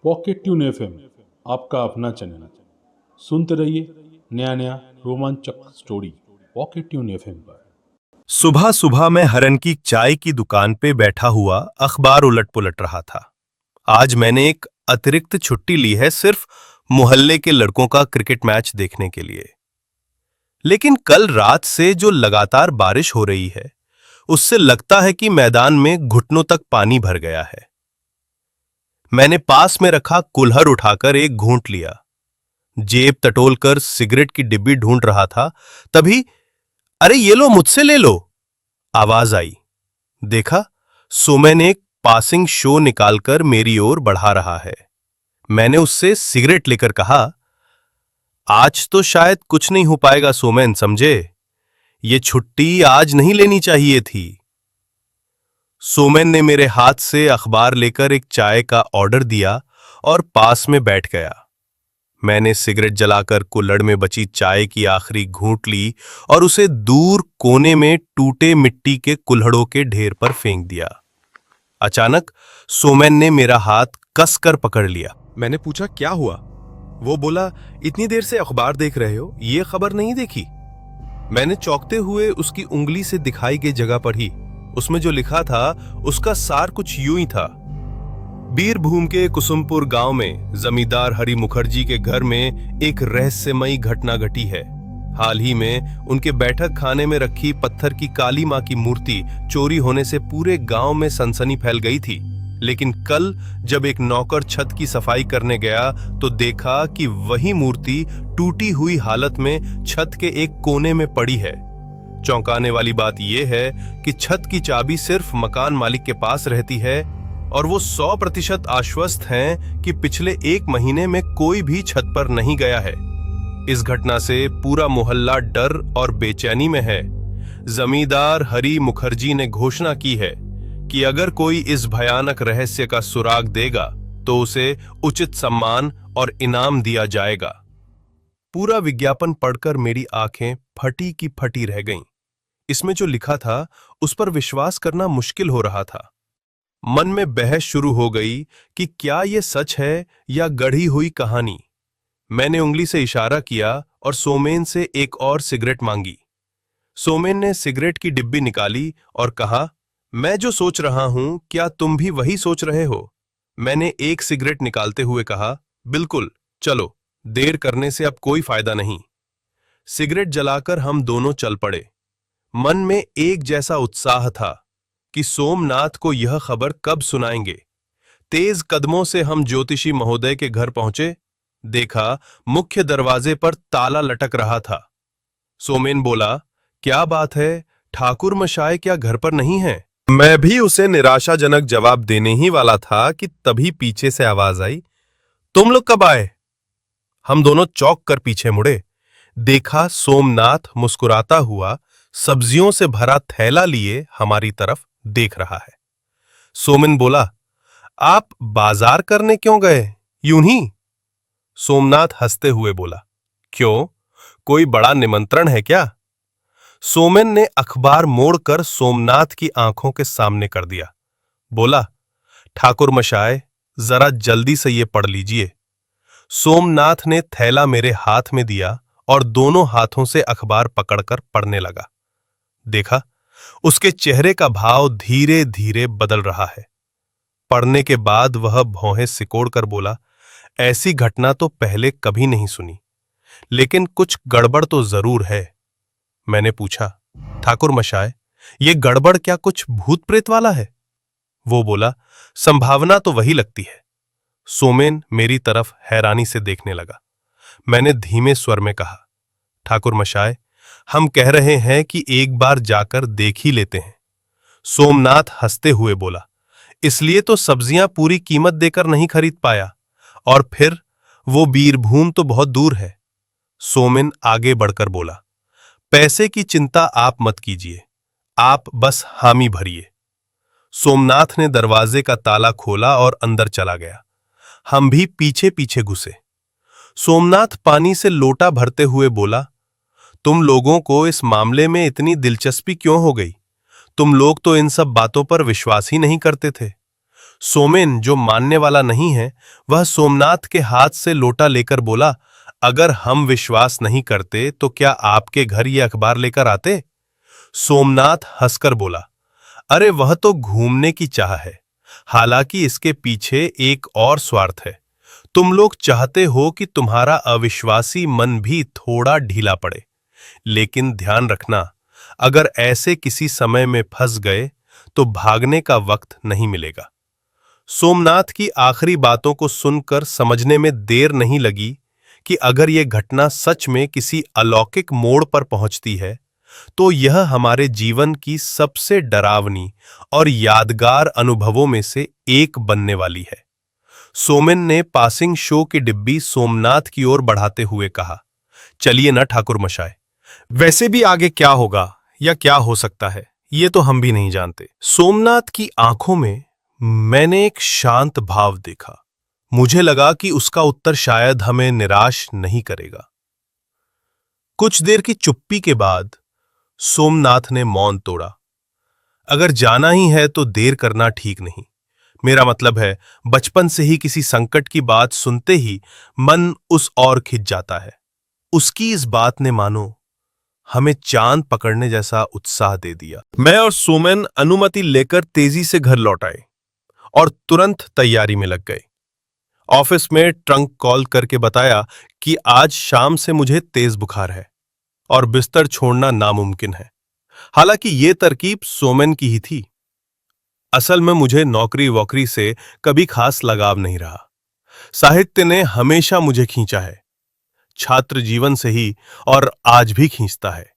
Pocket tune FM आपका अपना channel. सुनते रहिए नया नया रोमांचक स्टोरी पॉकेट ट्यून एफएम पर। सुबह सुबह मैं हरन की चाय की दुकान पे बैठा हुआ अखबार उलट पुलट रहा था। आज मैंने एक अतिरिक्त छुट्टी ली है, सिर्फ मोहल्ले के लड़कों का क्रिकेट मैच देखने के लिए। लेकिन कल रात से जो लगातार बारिश हो रही है, उससे लगता है कि मैदान में घुटनों तक पानी भर गया है। मैंने पास में रखा कुल्हड़ उठाकर एक घूंट लिया। जेब टटोलकर सिगरेट की डिब्बी ढूंढ रहा था, तभी अरे ये लो, मुझसे ले लो, आवाज आई। देखा, सोमेन एक पासिंग शो निकालकर मेरी ओर बढ़ा रहा है। मैंने उससे सिगरेट लेकर कहा, आज तो शायद कुछ नहीं हो पाएगा सोमेन, समझे? ये छुट्टी आज नहीं लेनी चाहिए थी। सोमेन ने मेरे हाथ से अखबार लेकर एक चाय का ऑर्डर दिया और पास में बैठ गया। मैंने सिगरेट जलाकर कुल्हड़ में बची चाय की आखिरी घूंट ली और उसे दूर कोने में टूटे मिट्टी के कुल्हड़ों के ढेर पर फेंक दिया। अचानक सोमेन ने मेरा हाथ कसकर पकड़ लिया। मैंने पूछा, क्या हुआ? वो बोला, इतनी देर से अखबार देख रहे हो, ये खबर नहीं देखी? मैंने चौंकते हुए उसकी उंगली से दिखाई गई जगह पढ़ी। उसमें जो लिखा था उसका सार कुछ यूं ही था। बीरभूम के कुसुमपुर गांव में जमींदार हरि मुखर्जी के घर में एक रहस्यमयी घटना घटी है। हाल ही में उनके बैठक खाने में रखी पत्थर की काली मां की मूर्ति चोरी होने से पूरे गांव में सनसनी फैल गई थी। लेकिन कल जब एक नौकर छत की सफाई करने गया तो देखा कि वही मूर्ति टूटी हुई हालत में छत के एक कोने में पड़ी है। चौंकाने वाली बात यह है कि छत की चाबी सिर्फ मकान मालिक के पास रहती है और वो 100% आश्वस्त हैं कि पिछले 1 महीने में कोई भी छत पर नहीं गया है। इस घटना से पूरा मोहल्ला डर और बेचैनी में है। जमींदार हरि मुखर्जी ने घोषणा की है कि अगर कोई इस भयानक रहस्य का सुराग देगा तो उसे उचित सम्मान और इनाम दिया जाएगा। पूरा विज्ञापन पढ़कर मेरी आंखें फटी की फटी रह गईं। इसमें जो लिखा था उस पर विश्वास करना मुश्किल हो रहा था। मन में बहस शुरू हो गई कि क्या यह सच है या गढ़ी हुई कहानी। मैंने उंगली से इशारा किया और सोमेन से एक और सिगरेट मांगी। सोमेन ने सिगरेट की डिब्बी निकाली और कहा, मैं जो सोच रहा हूं, क्या तुम भी वही सोच रहे हो? मैंने एक सिगरेट निकालते हुए कहा, बिल्कुल, चलो, देर करने से अब कोई फायदा नहीं। सिगरेट जलाकर हम दोनों चल पड़े। मन में एक जैसा उत्साह था कि सोमनाथ को यह खबर कब सुनाएंगे। तेज कदमों से हम ज्योतिषी महोदय के घर पहुंचे। देखा, मुख्य दरवाजे पर ताला लटक रहा था। सोमेन बोला, क्या बात है, ठाकुर मशाय क्या घर पर नहीं है? मैं भी उसे निराशाजनक जवाब देने ही वाला था कि तभी पीछे से आवाज आई, तुम लोग कब आए? हम दोनों चौंक कर पीछे मुड़े। देखा, सोमनाथ मुस्कुराता हुआ सब्जियों से भरा थैला लिए हमारी तरफ देख रहा है। सोमेन बोला, आप बाजार करने क्यों गए, यूं ही? सोमनाथ हंसते हुए बोला, क्यों, कोई बड़ा निमंत्रण है क्या? सोमेन ने अखबार मोड़कर सोमनाथ की आंखों के सामने कर दिया। बोला, ठाकुर मशाय, जरा जल्दी से ये पढ़ लीजिए। सोमनाथ ने थैला मेरे हाथ में दिया और दोनों हाथों से अखबार पकड़कर पढ़ने लगा। देखा, उसके चेहरे का भाव धीरे धीरे बदल रहा है। पढ़ने के बाद वह भौहें सिकोड़कर बोला, ऐसी घटना तो पहले कभी नहीं सुनी, लेकिन कुछ गड़बड़ तो जरूर है। मैंने पूछा, ठाकुर मशाय, ये गड़बड़ क्या कुछ भूत प्रेत वाला है? वो बोला, संभावना तो वही लगती है। सोमेन मेरी तरफ हैरानी से देखने लगा। मैंने धीमे स्वर में कहा, ठाकुर मशाय, हम कह रहे हैं कि एक बार जाकर देख ही लेते हैं। सोमनाथ हंसते हुए बोला, इसलिए तो सब्जियां पूरी कीमत देकर नहीं खरीद पाया, और फिर वो बीरभूम तो बहुत दूर है। सोमेन आगे बढ़कर बोला, पैसे की चिंता आप मत कीजिए, आप बस हामी भरिए। सोमनाथ ने दरवाजे का ताला खोला और अंदर चला गया। हम भी पीछे पीछे घुसे। सोमनाथ पानी से लोटा भरते हुए बोला, तुम लोगों को इस मामले में इतनी दिलचस्पी क्यों हो गई? तुम लोग तो इन सब बातों पर विश्वास ही नहीं करते थे। सोमेन, जो मानने वाला नहीं है, वह सोमनाथ के हाथ से लोटा लेकर बोला, अगर हम विश्वास नहीं करते तो क्या आपके घर ये अखबार लेकर आते? सोमनाथ हंसकर बोला, अरे वह तो घूमने की चाह है। हालांकि इसके पीछे एक और स्वार्थ है। तुम लोग चाहते हो कि तुम्हारा अविश्वासी मन भी थोड़ा ढीला पड़े। लेकिन ध्यान रखना, अगर ऐसे किसी समय में फंस गए तो भागने का वक्त नहीं मिलेगा। सोमनाथ की आखिरी बातों को सुनकर समझने में देर नहीं लगी कि अगर यह घटना सच में किसी अलौकिक मोड़ पर पहुंचती है तो यह हमारे जीवन की सबसे डरावनी और यादगार अनुभवों में से एक बनने वाली है। सोमेन ने पासिंग शो की डिब्बी सोमनाथ की ओर बढ़ाते हुए कहा, चलिए ना ठाकुर मशाय, वैसे भी आगे क्या होगा या क्या हो सकता है ये तो हम भी नहीं जानते। सोमनाथ की आंखों में मैंने एक शांत भाव देखा। मुझे लगा कि उसका उत्तर शायद हमें निराश नहीं करेगा। कुछ देर की चुप्पी के बाद सोमनाथ ने मौन तोड़ा। अगर जाना ही है तो देर करना ठीक नहीं। मेरा मतलब है, बचपन से ही किसी संकट की बात सुनते ही मन उस ओर खिंच जाता है। उसकी इस बात ने मानो हमें चांद पकड़ने जैसा उत्साह दे दिया। मैं और सोमेन अनुमति लेकर तेजी से घर लौट आए और तुरंत तैयारी में लग गए। ऑफिस में ट्रंक कॉल करके बताया कि आज शाम से मुझे तेज बुखार है और बिस्तर छोड़ना नामुमकिन है। हालांकि ये तरकीब सोमेन की ही थी। असल में मुझे नौकरी वोकरी से कभी खास लगाव नहीं रहा। साहित्य ने हमेशा मुझे खींचा है, छात्र जीवन से ही, और आज भी खींचता है।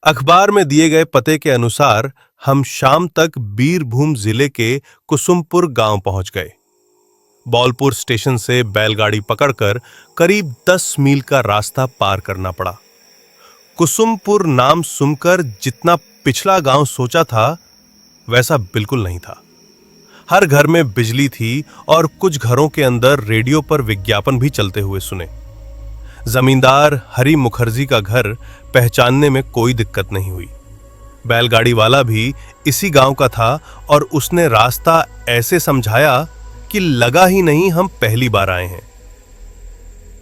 अखबार में दिए गए पते के अनुसार हम शाम तक बीरभूम जिले के कुसुमपुर गांव पहुंच गए। बौलपुर स्टेशन से बैलगाड़ी पकड़कर करीब 10 मील का रास्ता पार करना पड़ा। कुसुमपुर नाम सुनकर जितना पिछला गांव सोचा था वैसा बिल्कुल नहीं था। हर घर में बिजली थी और कुछ घरों के अंदर रेडियो पर विज्ञापन भी चलते हुए सुने। जमींदार हरि मुखर्जी का घर पहचानने में कोई दिक्कत नहीं हुई। बैलगाड़ी वाला भी इसी गांव का था और उसने रास्ता ऐसे समझाया कि लगा ही नहीं हम पहली बार आए हैं।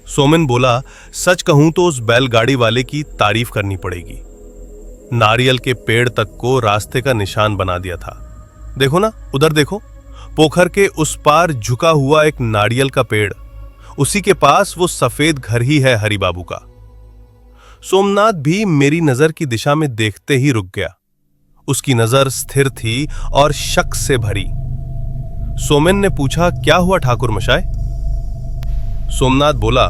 सोमेन बोला, सच कहूं तो उस बैलगाड़ी वाले की तारीफ करनी पड़ेगी। नारियल के पेड़ तक को रास्ते का निशान बना दिया था। देखो ना, उधर देखो, पोखर के उस पार झुका हुआ एक नारियल का पेड़, उसी के पास वो सफेद घर ही है हरि बाबू का। सोमनाथ भी मेरी नजर की दिशा में देखते ही रुक गया। उसकी नजर स्थिर थी और शक से भरी। सोमेन ने पूछा, क्या हुआ ठाकुर मशाय? सोमनाथ बोला,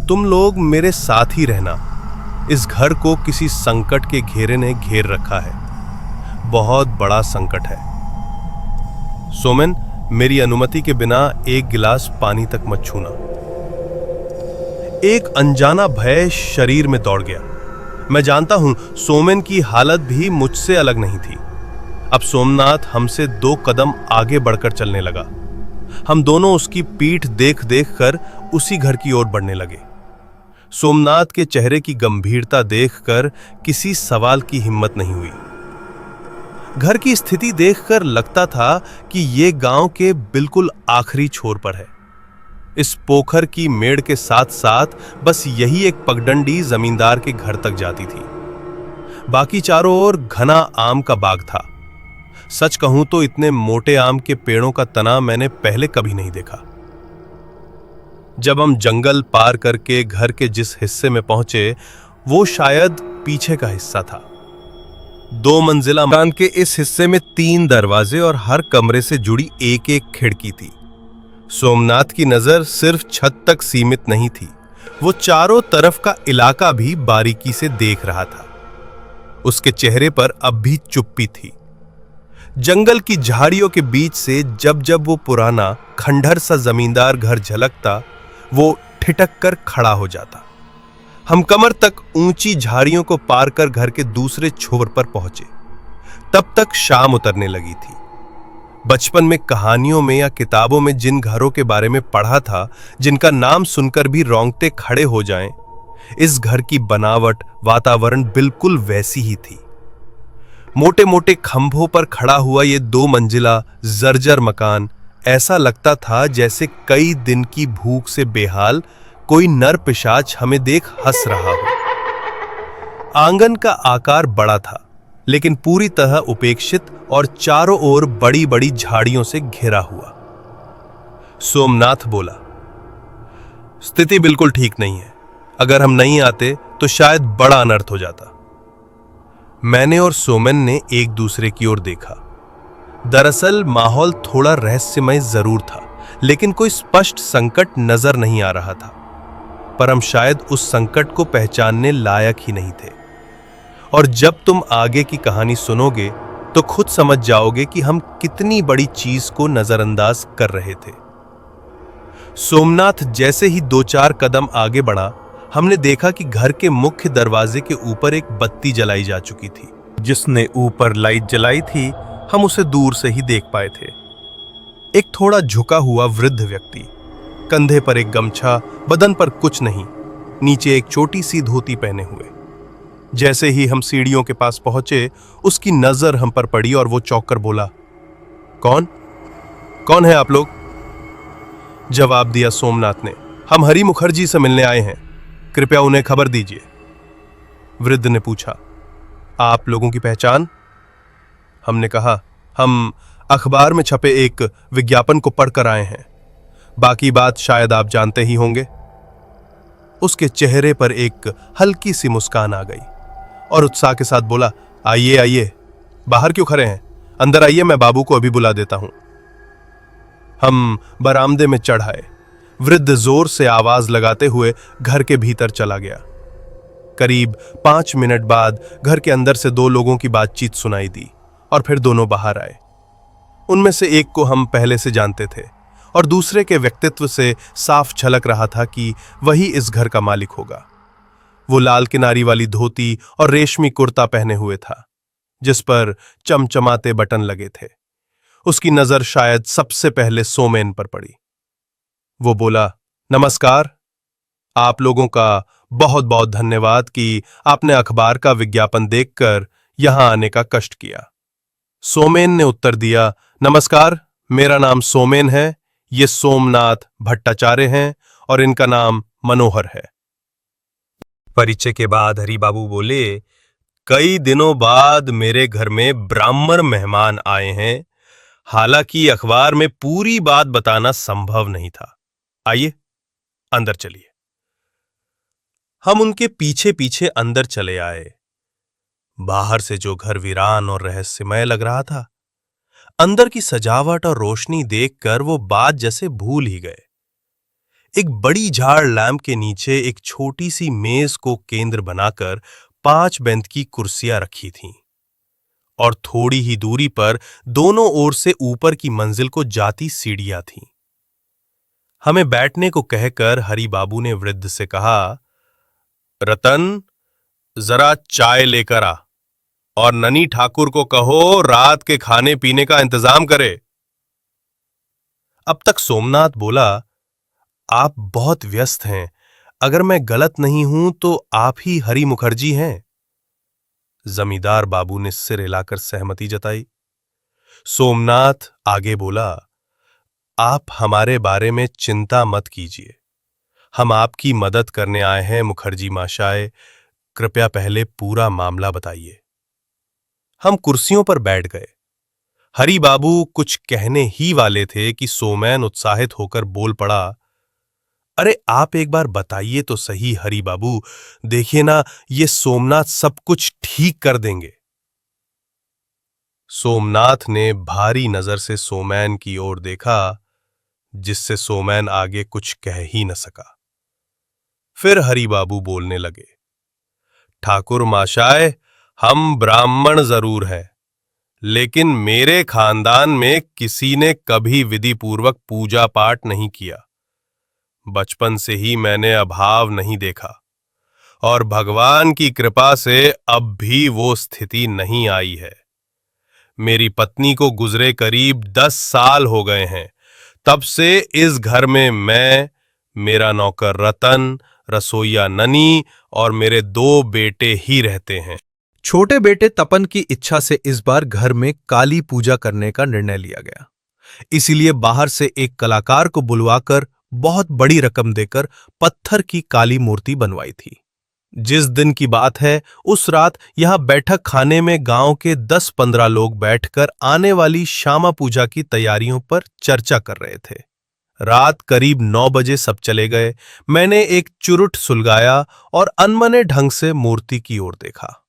तुम लोग मेरे साथ ही रहना। इस घर को किसी संकट के घेरे ने घेर रखा है। बहुत बड़ा संकट है। सोमेन, मेरी अनुमति के बिना एक गिलास पानी तक मत छूना। एक अनजाना भय शरीर में दौड़ गया। मैं जानता हूं सोमेन की हालत भी मुझसे अलग नहीं थी। अब सोमनाथ हमसे 2 कदम आगे बढ़कर चलने लगा। हम दोनों उसकी पीठ देख देख कर उसी घर की ओर बढ़ने लगे। सोमनाथ के चेहरे की गंभीरता देखकर किसी सवाल की हिम्मत नहीं हुई। घर की स्थिति देखकर लगता था कि यह गांव के बिल्कुल आखिरी छोर पर है। इस पोखर की मेड़ के साथ साथ बस यही एक पगडंडी जमींदार के घर तक जाती थी। बाकी चारों ओर घना आम का बाग था। सच कहूं तो इतने मोटे आम के पेड़ों का तना मैंने पहले कभी नहीं देखा। जब हम जंगल पार करके घर के जिस हिस्से में पहुंचे वो शायद पीछे का हिस्सा था। 2 मंजिला मकान के इस हिस्से में 3 दरवाजे और हर कमरे से जुड़ी एक एक खिड़की थी। सोमनाथ की नजर सिर्फ छत तक सीमित नहीं थी, वो चारों तरफ का इलाका भी बारीकी से देख रहा था। उसके चेहरे पर अब भी चुप्पी थी। जंगल की झाड़ियों के बीच से जब जब वो पुराना खंडहर सा जमींदार घर झलकता, वो ठिठक कर खड़ा हो जाता। हम कमर तक ऊंची झाड़ियों को पार कर घर के दूसरे छोर पर पहुंचे। तब तक शाम उतरने लगी थी। बचपन में कहानियों में या किताबों में जिन घरों के बारे में पढ़ा था, जिनका नाम सुनकर भी रोंगटे खड़े हो जाएं, इस घर की बनावट, वातावरण बिल्कुल वैसी ही थी। मोटे मोटे खंभों पर खड़ा हुआ ये 2 मंजिला जर्जर मकान ऐसा लगता था जैसे कई दिन की भूख से बेहाल कोई नर पिशाच हमें देख हंस रहा हो। आंगन का आकार बड़ा था, लेकिन पूरी तरह उपेक्षित और चारों ओर बड़ी बड़ी झाड़ियों से घिरा हुआ। सोमनाथ बोला, स्थिति बिल्कुल ठीक नहीं है। अगर हम नहीं आते तो शायद बड़ा अनर्थ हो जाता। मैंने और सोमेन ने एक दूसरे की ओर देखा। दरअसल माहौल थोड़ा रहस्यमय जरूर था, लेकिन कोई स्पष्ट संकट नजर नहीं आ रहा था। पर हम शायद उस संकट को पहचानने लायक ही नहीं थे। और जब तुम आगे की कहानी सुनोगे तो खुद समझ जाओगे कि हम कितनी बड़ी चीज को नजरअंदाज कर रहे थे। सोमनाथ जैसे ही 2-4 कदम आगे बढ़ा, हमने देखा कि घर के मुख्य दरवाजे के ऊपर एक बत्ती जलाई जा चुकी थी। जिसने ऊपर लाइट जलाई थी, हम उसे दूर से ही देख पाए थे। एक थोड़ा झुका हुआ वृद्ध व्यक्ति, कंधे पर एक गमछा, बदन पर कुछ नहीं, नीचे एक छोटी सी धोती पहने हुए। जैसे ही हम सीढ़ियों के पास पहुंचे, उसकी नजर हम पर पड़ी और वो चौंक कर बोला, कौन कौन है आप लोग? जवाब दिया सोमनाथ ने, हम हरि मुखर्जी से मिलने आए हैं, कृपया उन्हें खबर दीजिए। वृद्ध ने पूछा, आप लोगों की पहचान? हमने कहा, हम अखबार में छपे एक विज्ञापन को पढ़कर आए हैं, बाकी बात शायद आप जानते ही होंगे। उसके चेहरे पर एक हल्की सी मुस्कान आ गई और उत्साह के साथ बोला, आइए आइए, बाहर क्यों खड़े हैं, अंदर आइए, मैं बाबू को अभी बुला देता हूं। हम बरामदे में चढ़ आए। वृद्ध जोर से आवाज लगाते हुए घर के भीतर चला गया। करीब 5 मिनट बाद घर के अंदर से 2 लोगों की बातचीत सुनाई दी और फिर दोनों बाहर आए। उनमें से एक को हम पहले से जानते थे और दूसरे के व्यक्तित्व से साफ झलक रहा था कि वही इस घर का मालिक होगा। वो लाल किनारी वाली धोती और रेशमी कुर्ता पहने हुए था, जिस पर चमचमाते बटन लगे थे। उसकी नजर शायद सबसे पहले सोमेन पर पड़ी। वो बोला, नमस्कार, आप लोगों का बहुत बहुत धन्यवाद कि आपने अखबार का विज्ञापन देखकर यहां आने का कष्ट किया। सोमेन ने उत्तर दिया, नमस्कार, मेरा नाम सोमेन है, ये सोमनाथ भट्टाचार्य हैं और इनका नाम मनोहर है। परिचय के बाद हरिबाबू बोले, कई दिनों बाद मेरे घर में ब्राह्मण मेहमान आए हैं। हालांकि अखबार में पूरी बात बताना संभव नहीं था। आइए अंदर चलिए। हम उनके पीछे पीछे अंदर चले आए। बाहर से जो घर वीरान और रहस्यमय लग रहा था, अंदर की सजावट और रोशनी देखकर वो बात जैसे भूल ही गए। एक बड़ी झाड़ लैंप के नीचे एक छोटी सी मेज को केंद्र बनाकर 5 बेंत की कुर्सियां रखी थीं और थोड़ी ही दूरी पर दोनों ओर से ऊपर की मंजिल को जाती सीढ़ियां थीं। हमें बैठने को कहकर हरिबाबू ने वृद्ध से कहा, रतन, जरा चाय लेकर आ और ननी ठाकुर को कहो रात के खाने पीने का इंतजाम करे। अब तक सोमनाथ बोला, आप बहुत व्यस्त हैं, अगर मैं गलत नहीं हूं तो आप ही हरि मुखर्जी हैं। जमींदार बाबू ने सिर हिलाकर सहमति जताई। सोमनाथ आगे बोला, आप हमारे बारे में चिंता मत कीजिए, हम आपकी मदद करने आए हैं मुखर्जी माशाय, कृपया पहले पूरा मामला बताइए। हम कुर्सियों पर बैठ गए। हरि बाबू कुछ कहने ही वाले थे कि सोमैन उत्साहित होकर बोल पड़ा, अरे आप एक बार बताइए तो सही हरि बाबू, देखिए ना, ये सोमनाथ सब कुछ ठीक कर देंगे। सोमनाथ ने भारी नजर से सोमैन की ओर देखा, जिससे सोमैन आगे कुछ कह ही न सका। फिर हरि बाबू बोलने लगे, ठाकुर माशाय, हम ब्राह्मण जरूर हैं, लेकिन मेरे खानदान में किसी ने कभी विधि पूर्वक पूजा पाठ नहीं किया। बचपन से ही मैंने अभाव नहीं देखा और भगवान की कृपा से अब भी वो स्थिति नहीं आई है। मेरी पत्नी को गुजरे करीब 10 साल हो गए हैं। तब से इस घर में मैं, मेरा नौकर रतन, रसोईया ननी और मेरे 2 बेटे ही रहते हैं। छोटे बेटे तपन की इच्छा से इस बार घर में काली पूजा करने का निर्णय लिया गया। इसीलिए बाहर से एक कलाकार को बुलवाकर बहुत बड़ी रकम देकर पत्थर की काली मूर्ति बनवाई थी। जिस दिन की बात है, उस रात यहां बैठक खाने में गांव के 10-15 लोग बैठकर आने वाली श्यामा पूजा की तैयारियों पर चर्चा कर रहे थे। रात करीब 9 बजे सब चले गए। मैंने एक चुरुट सुलगाया और अनमने ढंग से मूर्ति की ओर देखा।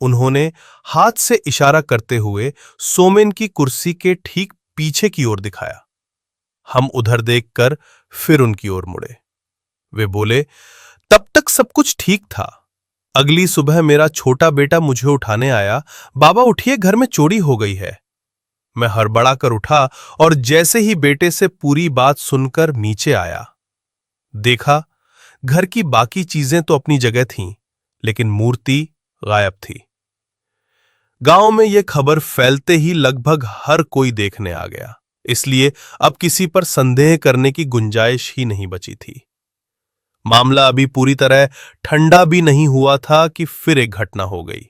उन्होंने हाथ से इशारा करते हुए सोमेन की कुर्सी के ठीक पीछे की ओर दिखाया। हम उधर देखकर फिर उनकी ओर मुड़े। वे बोले, तब तक सब कुछ ठीक था। अगली सुबह मेरा छोटा बेटा मुझे उठाने आया, बाबा उठिए, घर में चोरी हो गई है। मैं हड़बड़ाकर उठा और जैसे ही बेटे से पूरी बात सुनकर नीचे आया, देखा घर की बाकी चीजें तो अपनी जगह थीं, लेकिन मूर्ति गायब थी। गांव में यह खबर फैलते ही लगभग हर कोई देखने आ गया, इसलिए अब किसी पर संदेह करने की गुंजाइश ही नहीं बची थी। मामला अभी पूरी तरह ठंडा भी नहीं हुआ था कि फिर एक घटना हो गई।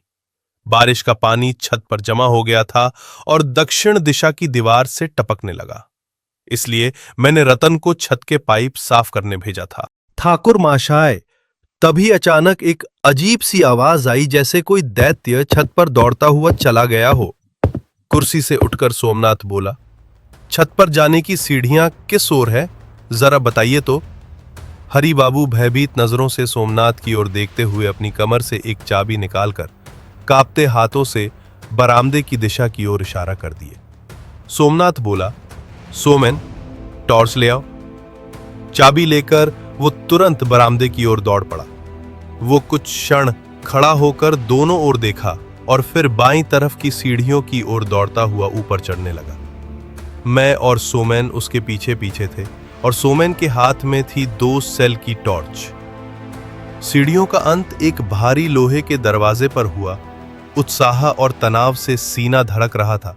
बारिश का पानी छत पर जमा हो गया था और दक्षिण दिशा की दीवार से टपकने लगा। इसलिए मैंने रतन को छत के पाइप साफ करने भेजा था। ठाकुर महाशय, तभी अचानक एक अजीब सी आवाज आई, जैसे कोई दैत्य छत पर दौड़ता हुआ चला गया हो। कुर्सी से उठकर सोमनाथ बोला, छत पर जाने की सीढ़ियां किस ओर है, जरा बताइए तो। हरि बाबू भयभीत नजरों से सोमनाथ की ओर देखते हुए अपनी कमर से एक चाबी निकालकर कांपते हाथों से बरामदे की दिशा की ओर इशारा कर दिए। सोमनाथ बोला, सोमेन, टॉर्च ले आओ। चाबी लेकर वो तुरंत बरामदे की ओर दौड़ पड़ा। वो कुछ क्षण खड़ा होकर दोनों ओर देखा और फिर बाईं तरफ की सीढ़ियों की ओर दौड़ता हुआ ऊपर चढ़ने लगा। मैं और सोमेन उसके पीछे पीछे थे और सोमेन के हाथ में थी 2 सेल की टॉर्च। सीढ़ियों का अंत एक भारी लोहे के दरवाजे पर हुआ। उत्साह और तनाव से सीना धड़क रहा था,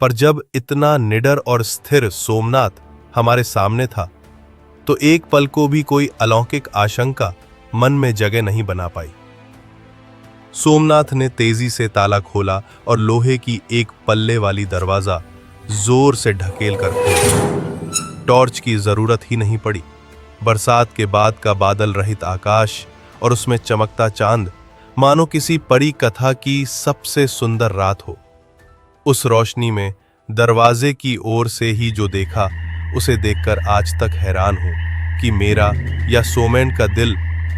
पर जब इतना निडर और स्थिर सोमनाथ हमारे सामने था, तो एक पल को भी कोई अलौकिक आशंका मन में जगह नहीं बना पाई। सोमनाथ ने तेजी से ताला खोला और लोहे की एक पल्ले वाली दरवाजा जोर से ढकेल कर खोला। टॉर्च की जरूरत ही नहीं पड़ी। बरसात के बाद का बादल रहित आकाश और उसमें चमकता चांद मानो किसी परी कथा की सबसे सुंदर रात हो। उस रोशनी में दरवाजे की ओर से ही जो देखा, उसे देखकर आज तक हैरान हूं कि मेरा या सोमेन का दिल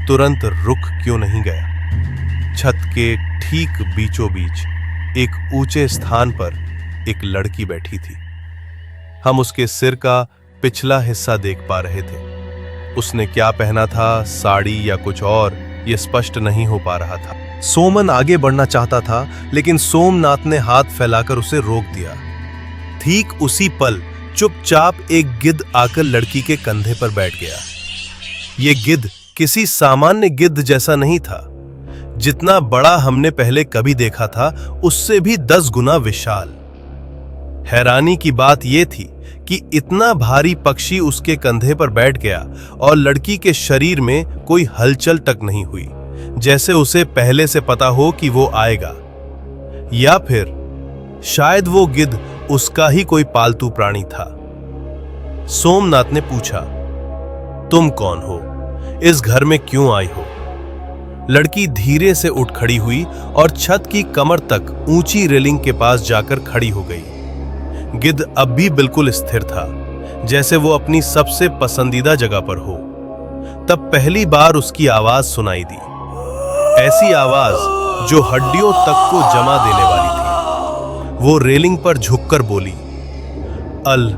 तुरंत रुक क्यों नहीं गया। छत के ठीक बीचों बीच एक ऊंचे स्थान पर एक लड़की बैठी थी। हम उसके सिर का पिछला हिस्सा देख पा रहे थे। उसने क्या पहना था, साड़ी या कुछ और, यह स्पष्ट नहीं हो पा रहा था। सोमन आगे बढ़ना चाहता था, लेकिन सोमनाथ ने हाथ फैलाकर उसे रोक दिया। ठीक उसी पल चुपचाप एक गिद्ध आकर लड़की के कंधे पर बैठ गया। यह गिद्ध किसी सामान्य गिद्ध जैसा नहीं था। जितना बड़ा हमने पहले कभी देखा था, उससे भी 10 गुना विशाल। हैरानी की बात यह थी कि इतना भारी पक्षी उसके कंधे पर बैठ गया और लड़की के शरीर में कोई हलचल तक नहीं हुई, जैसे उसे पहले से पता हो कि वो आएगा, या फिर शायद वो गिद्ध उसका ही कोई पालतू प्राणी था। सोमनाथ ने पूछा, तुम कौन हो? इस घर में क्यों आई हो? लड़की धीरे से उठ खड़ी हुई और छत की कमर तक ऊंची रेलिंग के पास जाकर खड़ी हो गई। गिद्ध अब भी बिल्कुल स्थिर था, जैसे वो अपनी सबसे पसंदीदा जगह पर हो। तब पहली बार उसकी आवाज सुनाई दी, ऐसी आवाज जो हड्डियों तक को जमा देने वाली थी। वो रेलिंग पर झुककर बोली, अल,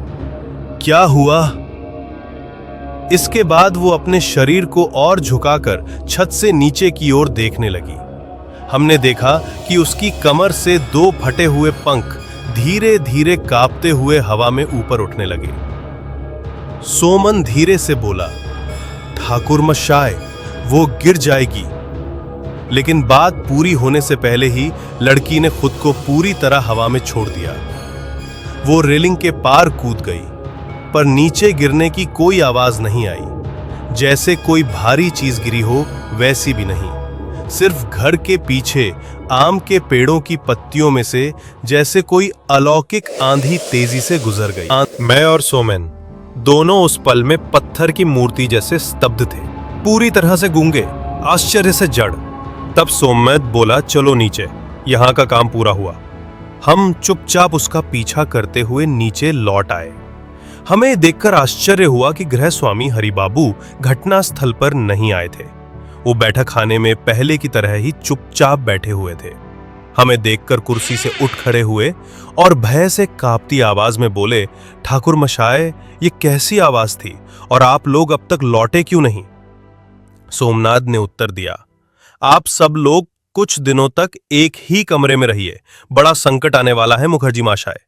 क्या हुआ? इसके बाद वो अपने शरीर को और झुकाकर छत से नीचे की ओर देखने लगी। हमने देखा कि उसकी कमर से 2 फटे हुए पंख धीरे धीरे कांपते हुए हवा में ऊपर उठने लगे। सोमन धीरे से बोला, ठाकुर मशाय, वो गिर जाएगी। लेकिन बात पूरी होने से पहले ही लड़की ने खुद को पूरी तरह हवा में छोड़ दिया। वो रेलिंग के पार कूद गई, पर नीचे गिरने की कोई आवाज नहीं आई। जैसे कोई भारी चीज गिरी हो, वैसी भी नहीं। सिर्फ घर के पीछे आम के पेड़ों की पत्तियों में से जैसे कोई अलौकिक आंधी तेजी से गुजर गई। मैं और सोमेन दोनों उस पल में पत्थर की मूर्ति जैसे स्तब्ध थे, पूरी तरह से गूंगे, आश्चर्य से जड़। तब सोमनाथ बोला, चलो नीचे, यहां का काम पूरा हुआ। हम चुपचाप उसका पीछा करते हुए नीचे लौट आए। हमें देखकर आश्चर्य हुआ कि गृह स्वामी हरिबाबू घटनास्थल पर नहीं आए थे। वो बैठक खाने में पहले की तरह ही चुपचाप बैठे हुए थे। हमें देखकर कुर्सी से उठ खड़े हुए और भय से कांपती आवाज में बोले, ठाकुर मशाय, ये कैसी आवाज थी और आप लोग अब तक लौटे क्यों नहीं? सोमनाथ ने उत्तर दिया, आप सब लोग कुछ दिनों तक एक ही कमरे में रहिए, बड़ा संकट आने वाला है मुखर्जी महाशय।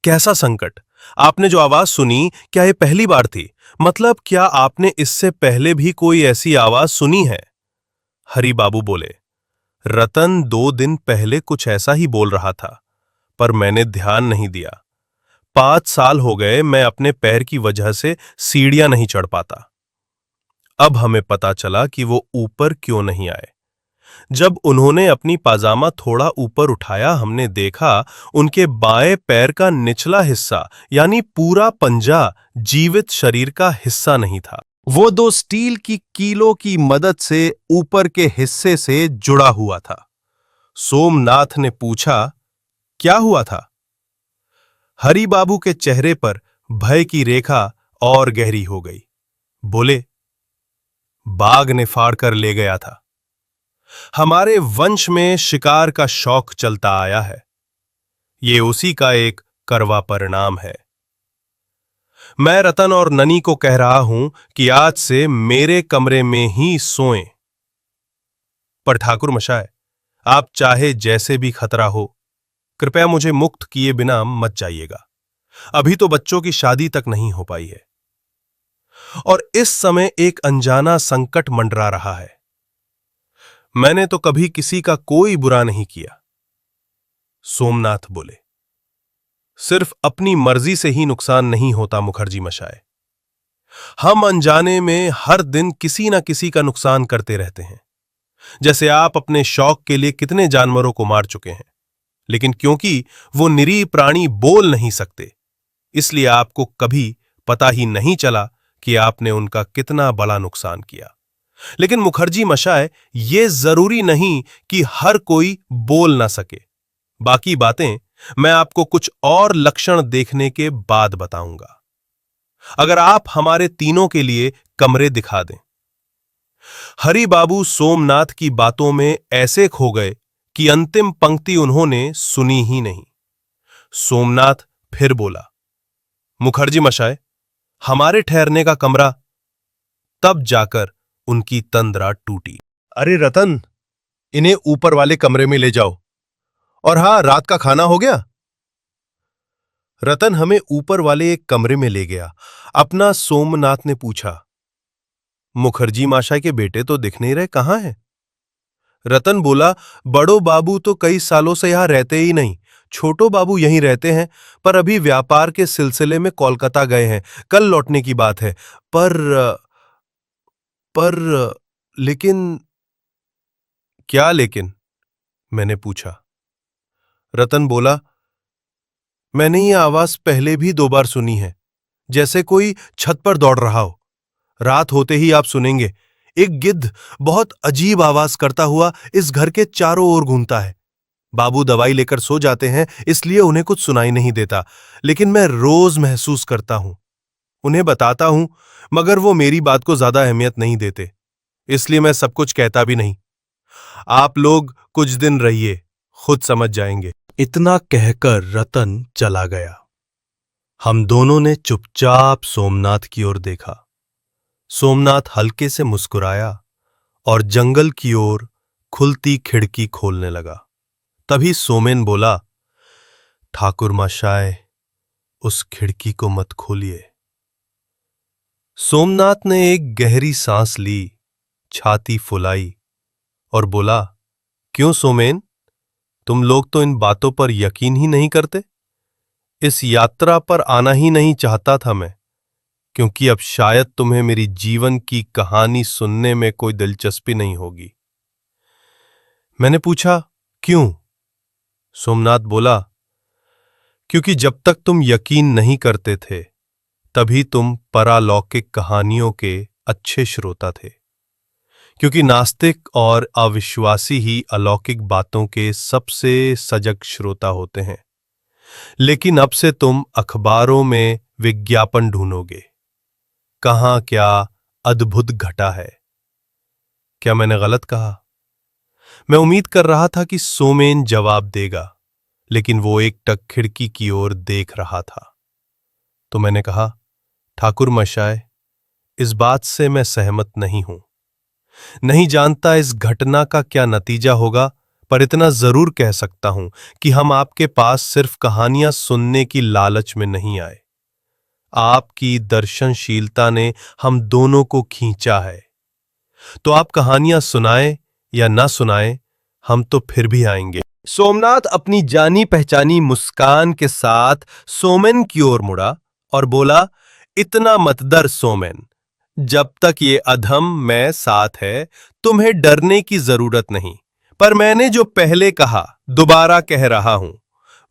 कैसा संकट? आपने जो आवाज सुनी, क्या ये पहली बार थी? मतलब क्या आपने इससे पहले भी कोई ऐसी आवाज सुनी है? हरि बाबू बोले, रतन 2 दिन पहले कुछ ऐसा ही बोल रहा था, पर मैंने ध्यान नहीं दिया। 5 साल हो गए मैं अपने पैर की वजह से सीढ़ियां नहीं चढ़ पाता। अब हमें पता चला कि वो ऊपर क्यों नहीं आए। जब उन्होंने अपनी पाजामा थोड़ा ऊपर उठाया, हमने देखा उनके बाएं पैर का निचला हिस्सा यानी पूरा पंजा जीवित शरीर का हिस्सा नहीं था। वो 2 स्टील की कीलों की मदद से ऊपर के हिस्से से जुड़ा हुआ था। सोमनाथ ने पूछा, क्या हुआ था? हरि बाबू के चेहरे पर भय की रेखा और गहरी हो गई। बोले, बाघ ने फाड़ कर ले गया था। हमारे वंश में शिकार का शौक चलता आया है। ये उसी का एक करवा परिणाम है। मैं रतन और ननी को कह रहा हूं कि आज से मेरे कमरे में ही सोएं। पर ठाकुर मशाय, आप चाहे जैसे भी खतरा हो, कृपया मुझे मुक्त किए बिना मत जाइएगा। अभी तो बच्चों की शादी तक नहीं हो पाई है और इस समय एक अनजाना संकट मंडरा रहा है। मैंने तो कभी किसी का कोई बुरा नहीं किया। सोमनाथ बोले, सिर्फ अपनी मर्जी से ही नुकसान नहीं होता मुखर्जी मशाय। हम अनजाने में हर दिन किसी ना किसी का नुकसान करते रहते हैं। जैसे आप अपने शौक के लिए कितने जानवरों को मार चुके हैं, लेकिन क्योंकि वो निरीह प्राणी बोल नहीं सकते, इसलिए आपको कभी पता ही नहीं चला कि आपने उनका कितना बड़ा नुकसान किया। लेकिन मुखर्जी मशाय, ये जरूरी नहीं कि हर कोई बोल ना सके। बाकी बातें मैं आपको कुछ और लक्षण देखने के बाद बताऊंगा। अगर आप हमारे तीनों के लिए कमरे दिखा दें। हरि बाबू सोमनाथ की बातों में ऐसे खो गए कि अंतिम पंक्ति उन्होंने सुनी ही नहीं। सोमनाथ फिर बोला, मुखर्जी मशाय, हमारे ठहरने का कमरा। तब जाकर उनकी तंद्रा टूटी। अरे रतन, इन्हें ऊपर वाले कमरे में ले जाओ। और हां, रात का खाना हो गया? रतन हमें ऊपर वाले एक कमरे में ले गया। अपना सोमनाथ ने पूछा, मुखर्जी माशाय के बेटे तो दिख नहीं रहे, कहां हैं? रतन बोला, बड़ो बाबू तो कई सालों से यहां रहते ही नहीं। छोटो बाबू यहीं रहते हैं, पर अभी व्यापार के सिलसिले में कोलकाता गए हैं। कल लौटने की बात है। पर लेकिन। क्या लेकिन? मैंने पूछा। रतन बोला, मैंने ये आवाज पहले भी 2 बार सुनी है, जैसे कोई छत पर दौड़ रहा हो। रात होते ही आप सुनेंगे, एक गिद्ध बहुत अजीब आवाज करता हुआ इस घर के चारों ओर घूमता है। बाबू दवाई लेकर सो जाते हैं, इसलिए उन्हें कुछ सुनाई नहीं देता, लेकिन मैं रोज महसूस करता हूं। उन्हें बताता हूं, मगर वो मेरी बात को ज्यादा अहमियत नहीं देते, इसलिए मैं सब कुछ कहता भी नहीं। आप लोग कुछ दिन रहिए, खुद समझ जाएंगे। इतना कहकर रतन चला गया। हम दोनों ने चुपचाप सोमनाथ की ओर देखा। सोमनाथ हल्के से मुस्कुराया और जंगल की ओर खुलती खिड़की खोलने लगा। तभी सोमेन बोला, ठाकुर मशाय, उस खिड़की को मत खोलिए। सोमनाथ ने एक गहरी सांस ली, छाती फुलाई और बोला, क्यों सोमेन, तुम लोग तो इन बातों पर यकीन ही नहीं करते? इस यात्रा पर आना ही नहीं चाहता था मैं, क्योंकि अब शायद तुम्हें मेरी जीवन की कहानी सुनने में कोई दिलचस्पी नहीं होगी। मैंने पूछा, क्यों? सोमनाथ बोला, क्योंकि जब तक तुम यकीन नहीं करते थे तभी तुम परालौकिक कहानियों के अच्छे श्रोता थे, क्योंकि नास्तिक और अविश्वासी ही अलौकिक बातों के सबसे सजग श्रोता होते हैं। लेकिन अब से तुम अखबारों में विज्ञापन ढूंढोगे, कहां क्या अद्भुत घटा है। क्या मैंने गलत कहा? मैं उम्मीद कर रहा था कि सोमेन जवाब देगा, लेकिन वो एकटक खिड़की की ओर देख रहा था। तो मैंने कहा, ठाकुर मशाय, इस बात से मैं सहमत नहीं हूं। नहीं जानता इस घटना का क्या नतीजा होगा, पर इतना जरूर कह सकता हूं कि हम आपके पास सिर्फ कहानियां सुनने की लालच में नहीं आए। आपकी दर्शनशीलता ने हम दोनों को खींचा है। तो आप कहानियां सुनाए या ना सुनाए, हम तो फिर भी आएंगे। सोमनाथ अपनी जानी पहचानी मुस्कान के साथ सोमेन की ओर मुड़ा और बोला, इतना मत डर सोमेन, जब तक ये अधम मैं साथ है तुम्हें डरने की जरूरत नहीं। पर मैंने जो पहले कहा दोबारा कह रहा हूं,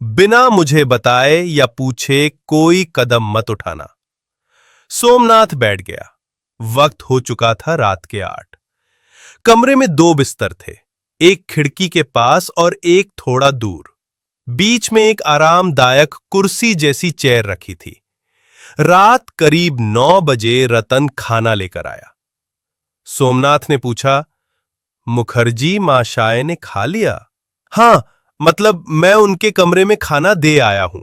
बिना मुझे बताए या पूछे कोई कदम मत उठाना। सोमनाथ बैठ गया। वक्त हो चुका था रात के 8। कमरे में 2 बिस्तर थे, एक खिड़की के पास और एक थोड़ा दूर। बीच में एक आरामदायक कुर्सी जैसी चेयर रखी थी। रात करीब 9 बजे रतन खाना लेकर आया। सोमनाथ ने पूछा, मुखर्जी माशाय ने खा लिया? हां, मतलब मैं उनके कमरे में खाना दे आया हूं,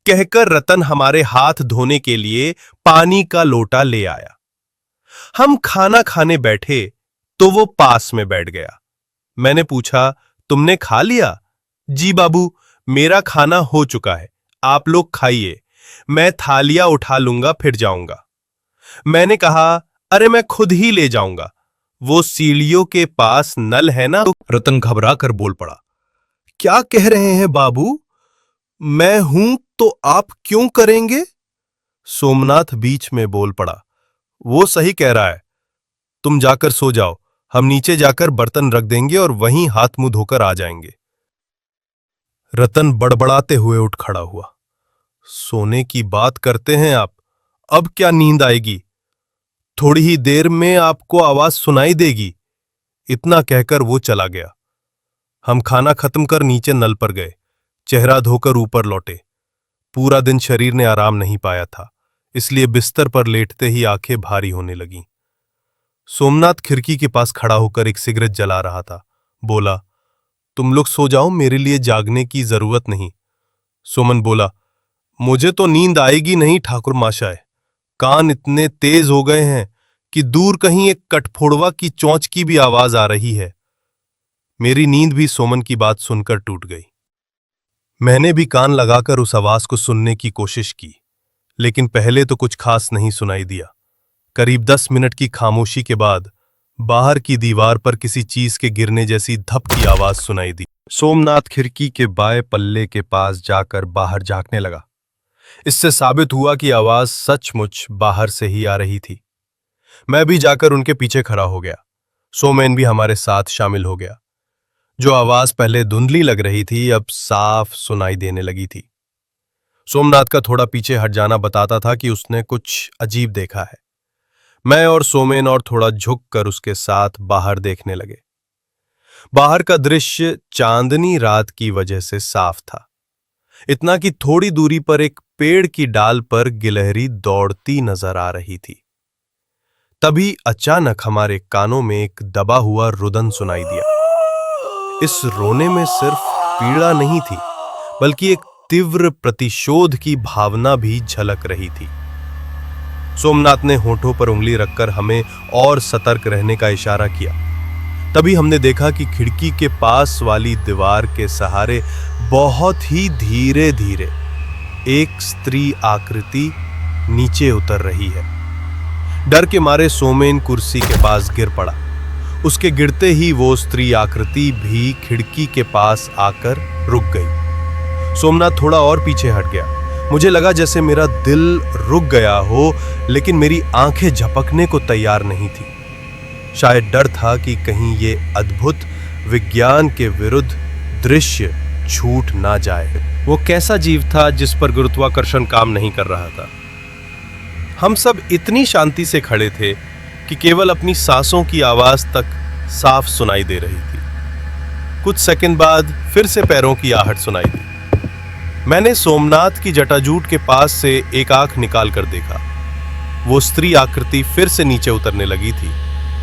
कहकर रतन हमारे हाथ धोने के लिए पानी का लोटा ले आया। हम खाना खाने बैठे तो वो पास में बैठ गया। मैंने पूछा, तुमने खा लिया? जी बाबू, मेरा खाना हो चुका है, आप लोग खाइए, मैं थालियां उठा लूंगा फिर जाऊंगा। मैंने कहा, अरे मैं खुद ही ले जाऊंगा, वो सीढ़ियों के पास नल है ना। रतन घबरा कर बोल पड़ा, क्या कह रहे हैं बाबू? मैं हूं तो आप क्यों करेंगे? सोमनाथ बीच में बोल पड़ा, वो सही कह रहा है, तुम जाकर सो जाओ, हम नीचे जाकर बर्तन रख देंगे और वहीं हाथ मुंह धोकर आ जाएंगे। रतन बड़बड़ाते हुए उठ खड़ा हुआ, सोने की बात करते हैं आप, अब क्या नींद आएगी? थोड़ी ही देर में आपको आवाज सुनाई देगी। इतना कहकर वो चला गया। हम खाना खत्म कर नीचे नल पर गए, चेहरा धोकर ऊपर लौटे। पूरा दिन शरीर ने आराम नहीं पाया था, इसलिए बिस्तर पर लेटते ही आंखें भारी होने लगीं। सोमनाथ खिड़की के पास खड़ा होकर एक सिगरेट जला रहा था। बोला, तुम लोग सो जाओ, मेरे लिए जागने की जरूरत नहीं। सोमन बोला, मुझे तो नींद आएगी नहीं ठाकुर माशाय, कान इतने तेज हो गए हैं कि दूर कहीं एक कटफोड़वा की चोंच की भी आवाज आ रही है। मेरी नींद भी सोमन की बात सुनकर टूट गई। मैंने भी कान लगाकर उस आवाज को सुनने की कोशिश की, लेकिन पहले तो कुछ खास नहीं सुनाई दिया। करीब 10 मिनट की खामोशी के बाद बाहर की दीवार पर किसी चीज के गिरने जैसी धप की आवाज सुनाई दी। सोमनाथ खिड़की के बाएं पल्ले के पास जाकर बाहर झांकने लगा। इससे साबित हुआ कि आवाज सचमुच बाहर से ही आ रही थी। मैं भी जाकर उनके पीछे खड़ा हो गया। सोमेन भी हमारे साथ शामिल हो गया। जो आवाज पहले धुंधली लग रही थी अब साफ सुनाई देने लगी थी। सोमनाथ का थोड़ा पीछे हट जाना बताता था कि उसने कुछ अजीब देखा है। मैं और सोमेन और थोड़ा झुक कर उसके साथ बाहर देखने लगे। बाहर का दृश्य चांदनी रात की वजह से साफ था, इतना कि थोड़ी दूरी पर एक पेड़ की डाल पर गिलहरी दौड़ती नजर आ रही थी। तभी अचानक हमारे कानों में एक दबा हुआ रुदन सुनाई दिया। इस रोने में सिर्फ पीड़ा नहीं थी, बल्कि एक तीव्र प्रतिशोध की भावना भी झलक रही थी। सोमनाथ ने होठों पर उंगली रखकर हमें और सतर्क रहने का इशारा किया। तभी हमने देखा कि खिड़की के पास वाली दीवार के सहारे बहुत ही धीरे धीरे एक स्त्री आकृति नीचे उतर रही है। डर के मारे सोमेन कुर्सी के पास गिर पड़ा। उसके गिरते ही वो स्त्री आकृति भी खिड़की के पास आकर रुक गई। सोमनाथ थोड़ा और पीछे हट गया। मुझे लगा जैसे मेरा दिल रुक गया हो, लेकिन मेरी आंखें झपकने को तैयार नहीं थी। शायद डर था कि कहीं ये अद्भुत विज्ञान के विरुद्ध दृश्य छूट ना जाए। वो कैसा जीव था जिस पर गुरुत्वाकर्षण काम नहीं कर रहा था? हम सब इतनी शांति से खड़े थे कि केवल अपनी सांसों की आवाज तक साफ सुनाई दे रही थी। कुछ सेकंड बाद फिर से पैरों की आहट सुनाई दी। मैंने सोमनाथ की जटाजूट के पास से एक आंख निकाल कर देखा। वो स्त्री आकृति फिर से नीचे उतरने लगी थी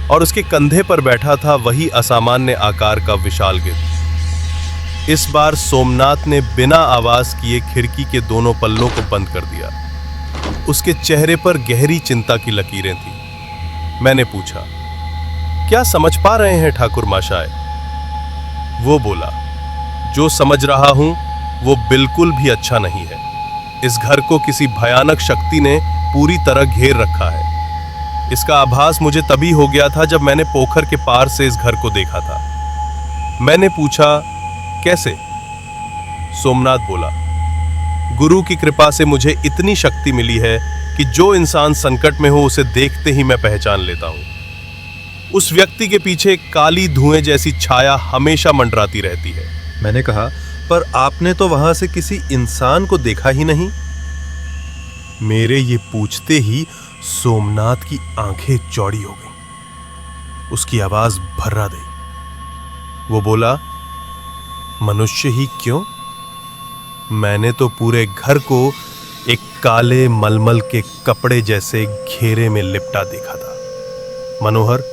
और उसके कंधे पर बैठा था वही असामान्य आकार का विशाल गिद्ध। इस बार सोमनाथ ने बिना आवाज किए खिड़की के दोनों पल्लों को बंद कर दिया। उसके चेहरे पर गहरी चिंता की लकीरें थी। मैंने पूछा, क्या समझ पा रहे हैं ठाकुर महाशय? वो बोला, जो समझ रहा हूं वो बिल्कुल भी अच्छा नहीं है। इस घर को किसी भयानक शक्ति ने पूरी तरह घेर रखा है। इसका आभास मुझे तभी हो गया था जब मैंने पोखर के पार से इस घर को देखा था। मैंने पूछा, कैसे? सोमनाथ बोला, गुरु की कृपा से मुझे इतनी शक्ति मिली है कि जो इंसान संकट में हो उसे देखते ही मैं पहचान लेता हूं। उस व्यक्ति के पीछे काली धुएं जैसी छाया हमेशा मंडराती रहती है। मैंने कहा, पर आपने तो वहां से किसी इंसान को देखा ही नहीं। मेरे ये पूछते ही सोमनाथ की आंखें चौड़ी हो गईं। उसकी आवाज भर्रा गई। वो बोला, मनुष्य ही क्यों? मैंने तो पूरे घर को एक काले मलमल के कपड़े जैसे घेरे में लिपटा देखा था। मनोहर,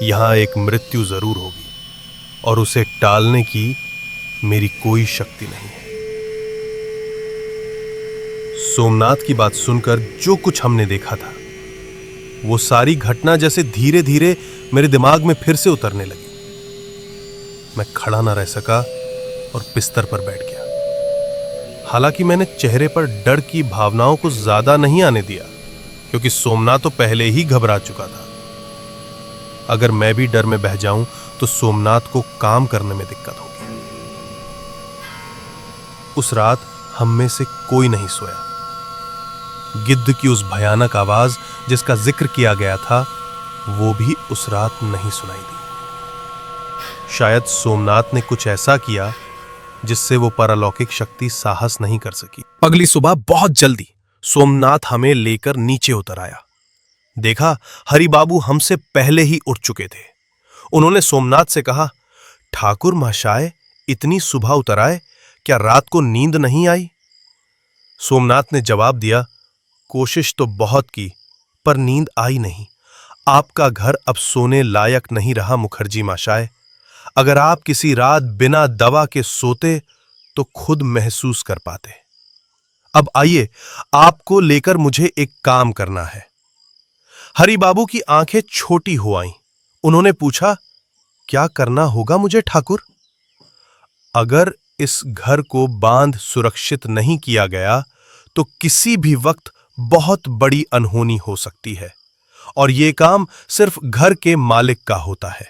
यहां एक मृत्यु जरूर होगी और उसे टालने की मेरी कोई शक्ति नहीं है। सोमनाथ की बात सुनकर जो कुछ हमने देखा था वो सारी घटना जैसे धीरे धीरे मेरे दिमाग में फिर से उतरने लगी। मैं खड़ा ना रह सका और बिस्तर पर बैठ गया। हालांकि मैंने चेहरे पर डर की भावनाओं को ज्यादा नहीं आने दिया, क्योंकि सोमनाथ तो पहले ही घबरा चुका था। अगर मैं भी डर में बह जाऊं तो सोमनाथ को काम करने में दिक्कत होगी। उस रात हम में से कोई नहीं सोया। गिद्ध की उस भयानक आवाज जिसका जिक्र किया गया था वो भी उस रात नहीं सुनाई दी। शायद सोमनाथ ने कुछ ऐसा किया जिससे वो पारलौकिक शक्ति साहस नहीं कर सकी। अगली सुबह बहुत जल्दी सोमनाथ हमें लेकर नीचे उतर आया। देखा, हरि बाबू हमसे पहले ही उठ चुके थे। उन्होंने सोमनाथ से कहा, ठाकुर महाशय इतनी सुबह उतर आए, क्या रात को नींद नहीं आई? सोमनाथ ने जवाब दिया, कोशिश तो बहुत की पर नींद आई नहीं। आपका घर अब सोने लायक नहीं रहा मुखर्जी महाशय। अगर आप किसी रात बिना दवा के सोते तो खुद महसूस कर पाते। अब आइए, आपको लेकर मुझे एक काम करना है। हरि बाबू की आंखें छोटी हो आईं। उन्होंने पूछा, क्या करना होगा मुझे ठाकुर? अगर इस घर को बांध सुरक्षित नहीं किया गया तो किसी भी वक्त बहुत बड़ी अनहोनी हो सकती है, और यह काम सिर्फ घर के मालिक का होता है।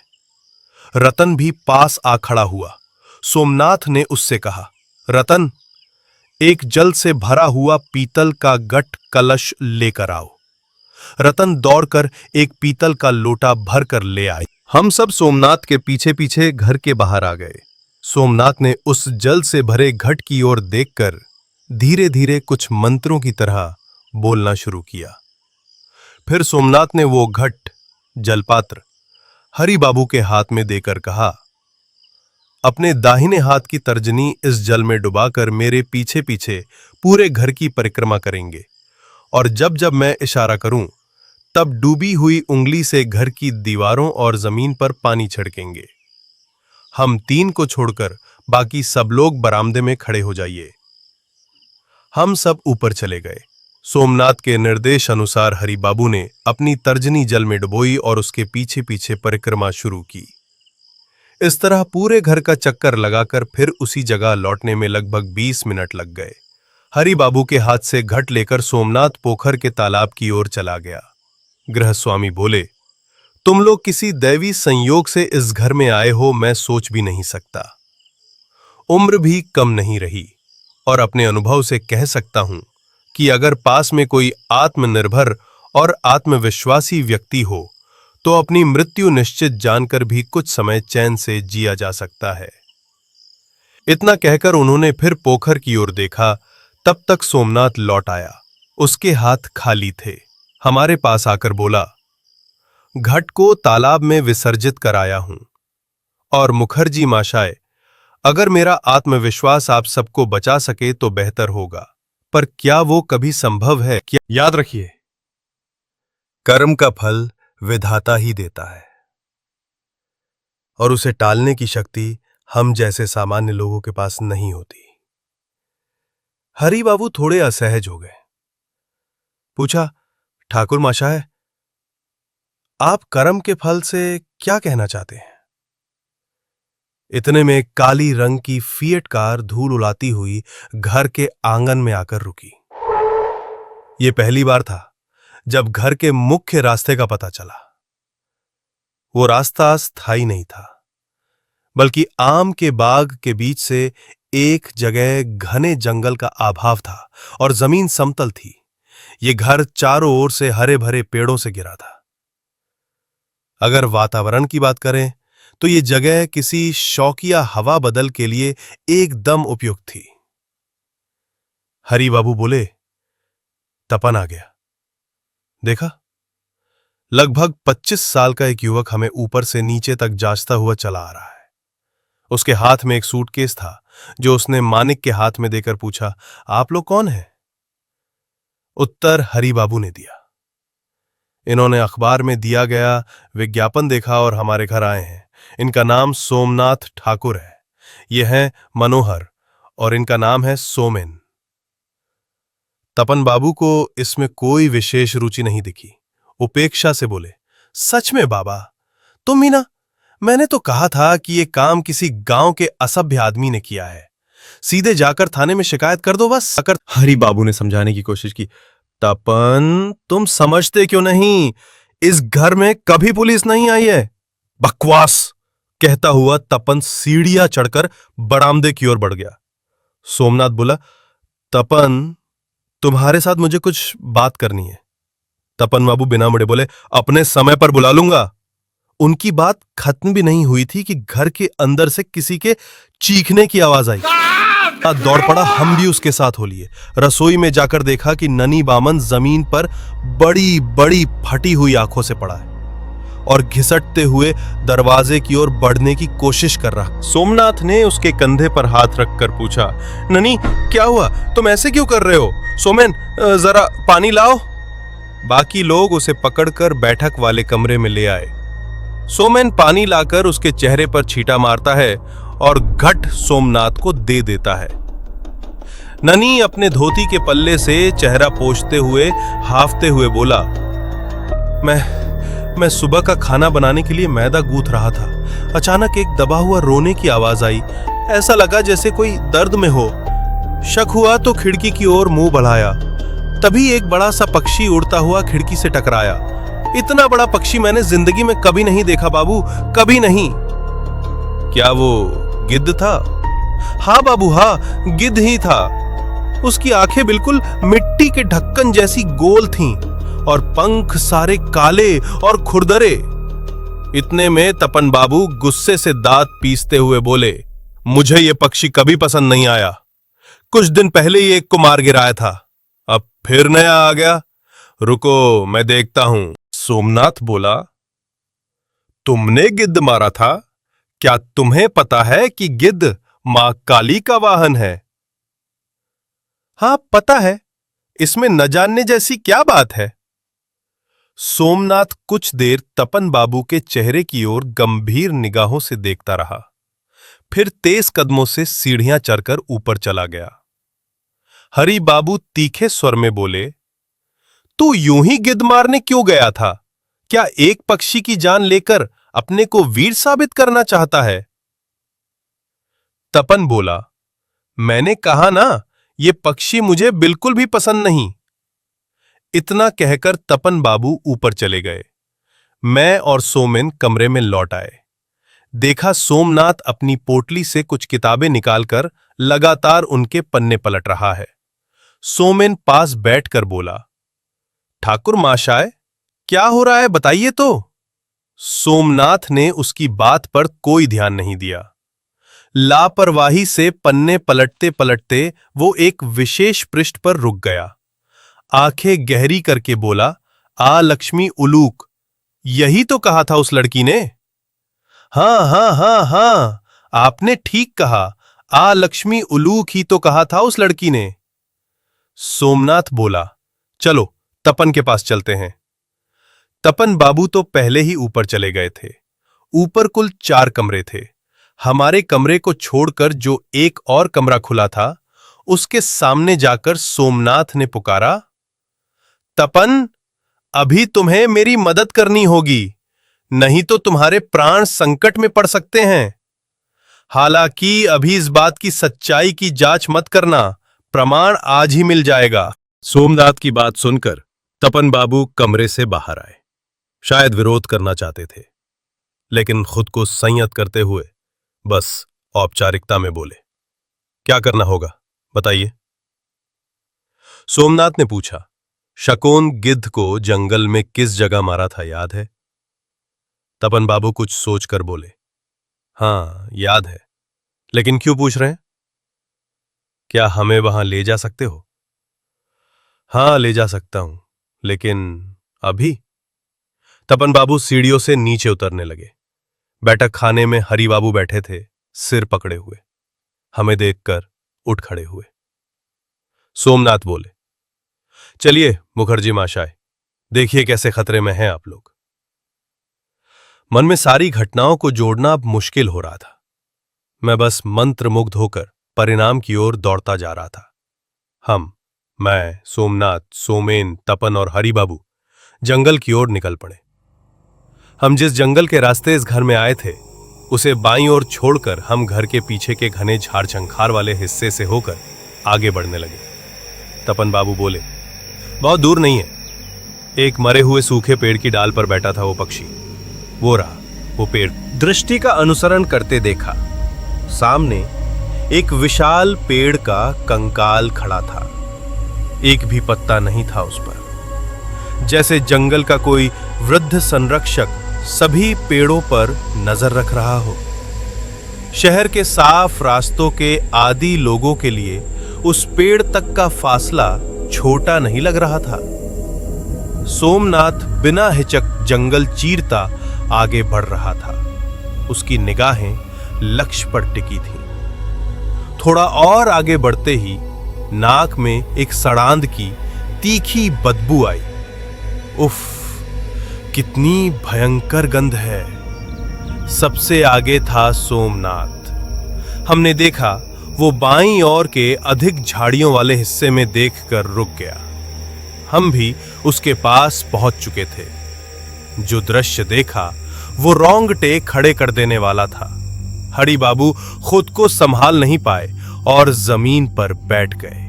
रतन भी पास आ खड़ा हुआ। सोमनाथ ने उससे कहा, रतन, एक जल से भरा हुआ पीतल का गट कलश लेकर आओ। रतन दौड़कर एक पीतल का लोटा भरकर ले आए। हम सब सोमनाथ के पीछे पीछे घर के बाहर आ गए। सोमनाथ ने उस जल से भरे घट की ओर देखकर धीरे धीरे कुछ मंत्रों की तरह बोलना शुरू किया। फिर सोमनाथ ने वो घट, जलपात्र हरि बाबू के हाथ में देकर कहा, अपने दाहिने हाथ की तर्जनी इस जल में डुबाकर मेरे पीछे पीछे पूरे घर की परिक्रमा करेंगे, और जब जब मैं इशारा करूं तब डूबी हुई उंगली से घर की दीवारों और जमीन पर पानी छिड़केंगे। हम 3 को छोड़कर बाकी सब लोग बरामदे में खड़े हो जाइए। हम सब ऊपर चले गए। सोमनाथ के निर्देश अनुसार हरि बाबू ने अपनी तर्जनी जल में डुबोई और उसके पीछे पीछे परिक्रमा शुरू की। इस तरह पूरे घर का चक्कर लगाकर फिर उसी जगह लौटने में लगभग 20 मिनट लग गए। हरि बाबू के हाथ से घट लेकर सोमनाथ पोखर के तालाब की ओर चला गया। गृहस्वामी बोले, तुम लोग किसी दैवी संयोग से इस घर में आए हो, मैं सोच भी नहीं सकता। उम्र भी कम नहीं रही और अपने अनुभव से कह सकता हूं कि अगर पास में कोई आत्मनिर्भर और आत्मविश्वासी व्यक्ति हो तो अपनी मृत्यु निश्चित जानकर भी कुछ समय चैन से जिया जा सकता है। इतना कहकर उन्होंने फिर पोखर की ओर देखा। तब तक सोमनाथ लौट आया। उसके हाथ खाली थे। हमारे पास आकर बोला, घट को तालाब में विसर्जित कराया हूं। और मुखर्जी माशाय, अगर मेरा आत्मविश्वास आप सबको बचा सके तो बेहतर होगा, पर क्या वो कभी संभव है? क्या? याद रखिए, कर्म का फल विधाता ही देता है और उसे टालने की शक्ति हम जैसे सामान्य लोगों के पास नहीं होती। हरि बाबू थोड़े असहज हो गए। पूछा, ठाकुर माशाय, आप कर्म के फल से क्या कहना चाहते हैं? इतने में काली रंग की फिएट कार धूल उड़ाती हुई घर के आंगन में आकर रुकी। यह पहली बार था जब घर के मुख्य रास्ते का पता चला। वो रास्ता स्थायी नहीं था, बल्कि आम के बाग के बीच से एक जगह घने जंगल का आभाव था और जमीन समतल थी। ये घर चारों ओर से हरे भरे पेड़ों से घिरा था। अगर वातावरण की बात करें तो ये जगह किसी शौकिया हवा बदल के लिए एकदम उपयुक्त थी। हरि बाबू बोले, तपन आ गया। देखा, लगभग 25 साल का एक युवक हमें ऊपर से नीचे तक जांचता हुआ चला आ रहा है। उसके हाथ में एक सूटकेस था जो उसने मानिक के हाथ में देकर पूछा, आप लोग कौन हैं? उत्तर हरि बाबू ने दिया, इन्होंने अखबार में दिया गया विज्ञापन देखा और हमारे घर आए हैं। इनका नाम सोमनाथ ठाकुर है। ये हैं मनोहर और इनका नाम है सोमेन। तपन बाबू को इसमें कोई विशेष रुचि नहीं दिखी। उपेक्षा से बोले, सच में बाबा, तुम ही ना? मैंने तो कहा था कि ये काम किसी गांव के असभ्य आदमी ने किया है। सीधे जाकर थाने में शिकायत कर दो बस। हरि बाबू ने समझाने की कोशिश की, तपन, तुम समझते क्यों नहीं? इस घर में कभी पुलिस नहीं आई है। बकवास कहता हुआ तपन सीढ़ियां चढ़कर बरामदे की ओर बढ़ गया। सोमनाथ बोला, तपन, तुम्हारे साथ मुझे कुछ बात करनी है। तपन बाबू बिना मुड़े बोले, अपने समय पर बुला लूंगा। उनकी बात खत्म भी नहीं हुई थी कि घर के अंदर से किसी के चीखने की आवाज आई। दौड़ पड़ा, हम भी उसके साथ हो लिए। रसोई में जाकर देखा कि ननी बामन जमीन पर बड़ी बड़ी फटी हुई आंखों से पड़ा है और घिसटते हुए दरवाजे की ओर बढ़ने की कोशिश कर रहा। सोमनाथ ने उसके कंधे पर हाथ रखकर पूछा, ननी, क्या हुआ? तुम ऐसे क्यों कर रहे हो? सोमेन, जरा पानी लाओ। बाकी लोग उसे पकड़कर बैठक वाले कमरे में ले आए। सोमेन पानी लाकर उसके चेहरे पर छींटा मारता है और घट सोमनाथ को दे देता है। ननी अपने धोती के पल्ले से चेहरा पोंछते हुए हाफते हुए बोला, मैं सुबह का खाना बनाने के लिए मैदा गूंथ रहा था। अचानक एक दबा हुआ रोने की आवाज आई। ऐसा लगा जैसे कोई दर्द में हो। शक हुआ तो खिड़की की ओर मुंह बढ़ाया। तभी एक बड़ा सा पक्षी उड़ता हुआ खिड़की से टकराया। इतना बड़ा पक्षी मैंने जिंदगी में कभी नहीं देखा बाबू, कभी नहीं। क्या वो गिद्ध था? हाँ बाबू, हाँ, गिद्ध ही था। उसकी आंखें बिल्कुल मिट्टी के ढक्कन जैसी गोल थीं और पंख सारे काले और खुरदरे। इतने में तपन बाबू गुस्से से दांत पीसते हुए बोले, मुझे ये पक्षी कभी पसंद नहीं आया। कुछ दिन पहले ही एक को मार गिराया था, अब फिर नया आ गया। रुको, मैं देखता हूं। सोमनाथ बोला, तुमने गिद्ध मारा था? क्या तुम्हें पता है कि गिद्ध मां काली का वाहन है? हां, पता है। इसमें न जानने जैसी क्या बात है? सोमनाथ कुछ देर तपन बाबू के चेहरे की ओर गंभीर निगाहों से देखता रहा, फिर तेज कदमों से सीढ़ियां चढ़कर ऊपर चला गया। हरि बाबू तीखे स्वर में बोले, तू यूं ही गिद्ध मारने क्यों गया था? क्या एक पक्षी की जान लेकर अपने को वीर साबित करना चाहता है? तपन बोला, मैंने कहा ना, ये पक्षी मुझे बिल्कुल भी पसंद नहीं। इतना कहकर तपन बाबू ऊपर चले गए। मैं और सोमेन कमरे में लौट आए। देखा सोमनाथ अपनी पोटली से कुछ किताबें निकालकर लगातार उनके पन्ने पलट रहा है। सोमेन पास बैठकर बोला, ठाकुर महाशय, क्या हो रहा है बताइए तो। सोमनाथ ने उसकी बात पर कोई ध्यान नहीं दिया। लापरवाही से पन्ने पलटते पलटते वो एक विशेष पृष्ठ पर रुक गया। आंखें गहरी करके बोला, आ लक्ष्मी उलूक, यही तो कहा था उस लड़की ने। हाँ हाँ हाँ हाँ, आपने ठीक कहा, आ लक्ष्मी उलूक ही तो कहा था उस लड़की ने। सोमनाथ बोला, चलो तपन के पास चलते हैं। तपन बाबू तो पहले ही ऊपर चले गए थे। ऊपर कुल 4 कमरे थे। हमारे कमरे को छोड़कर जो एक और कमरा खुला था, उसके सामने जाकर सोमनाथ ने पुकारा, तपन, अभी तुम्हें मेरी मदद करनी होगी, नहीं तो तुम्हारे प्राण संकट में पड़ सकते हैं। हालांकि अभी इस बात की सच्चाई की जांच मत करना, प्रमाण आज ही मिल जाएगा। सोमनाथ की बात सुनकर तपन बाबू कमरे से बाहर आए। शायद विरोध करना चाहते थे, लेकिन खुद को संयत करते हुए बस औपचारिकता में बोले, क्या करना होगा बताइए। सोमनाथ ने पूछा, शकोन गिद्ध को जंगल में किस जगह मारा था याद है? तपन बाबू कुछ सोचकर बोले, हां याद है, लेकिन क्यों पूछ रहे हैं? क्या हमें वहां ले जा सकते हो? हां ले जा सकता हूं, लेकिन अभी? तपन बाबू सीढ़ियों से नीचे उतरने लगे। बैठक खाने में हरि बाबू बैठे थे, सिर पकड़े हुए। हमें देखकर उठ खड़े हुए। सोमनाथ बोले, चलिए मुखर्जी माशाय, देखिए कैसे खतरे में हैं आप लोग। मन में सारी घटनाओं को जोड़ना अब मुश्किल हो रहा था। मैं बस मंत्रमुग्ध होकर परिणाम की ओर दौड़ता जा रहा था। मैं, सोमनाथ, सोमेन, तपन और हरि बाबू जंगल की ओर निकल पड़े। हम जिस जंगल के रास्ते इस घर में आए थे, उसे बाईं ओर छोड़कर हम घर के पीछे के घने झाड़ झंखार वाले हिस्से से होकर आगे बढ़ने लगे। तपन बाबू बोले, बहुत दूर नहीं है। एक मरे हुए सूखे पेड़ की डाल पर बैठा था वो पक्षी। वो रहा वो पेड़। दृष्टि का अनुसरण करते देखा, सामने एक विशाल पेड़ का कंकाल खड़ा था। एक भी पत्ता नहीं था उस पर। जैसे जंगल का कोई वृद्ध संरक्षक सभी पेड़ों पर नजर रख रहा हो। शहर के साफ रास्तों के आदी लोगों के लिए उस पेड़ तक का फासला छोटा नहीं लग रहा था। सोमनाथ बिना हिचक जंगल चीरता आगे बढ़ रहा था। उसकी निगाहें लक्ष्य पर टिकी थीं। थोड़ा और आगे बढ़ते ही नाक में एक सड़ांध की तीखी बदबू आई। उफ, कितनी भयंकर गंध है। सबसे आगे था सोमनाथ। हमने देखा वो बाईं ओर के अधिक झाड़ियों वाले हिस्से में देखकर रुक गया। हम भी उसके पास पहुंच चुके थे। जो दृश्य देखा वो रोंगटे खड़े कर देने वाला था। हरि बाबू खुद को संभाल नहीं पाए और जमीन पर बैठ गए।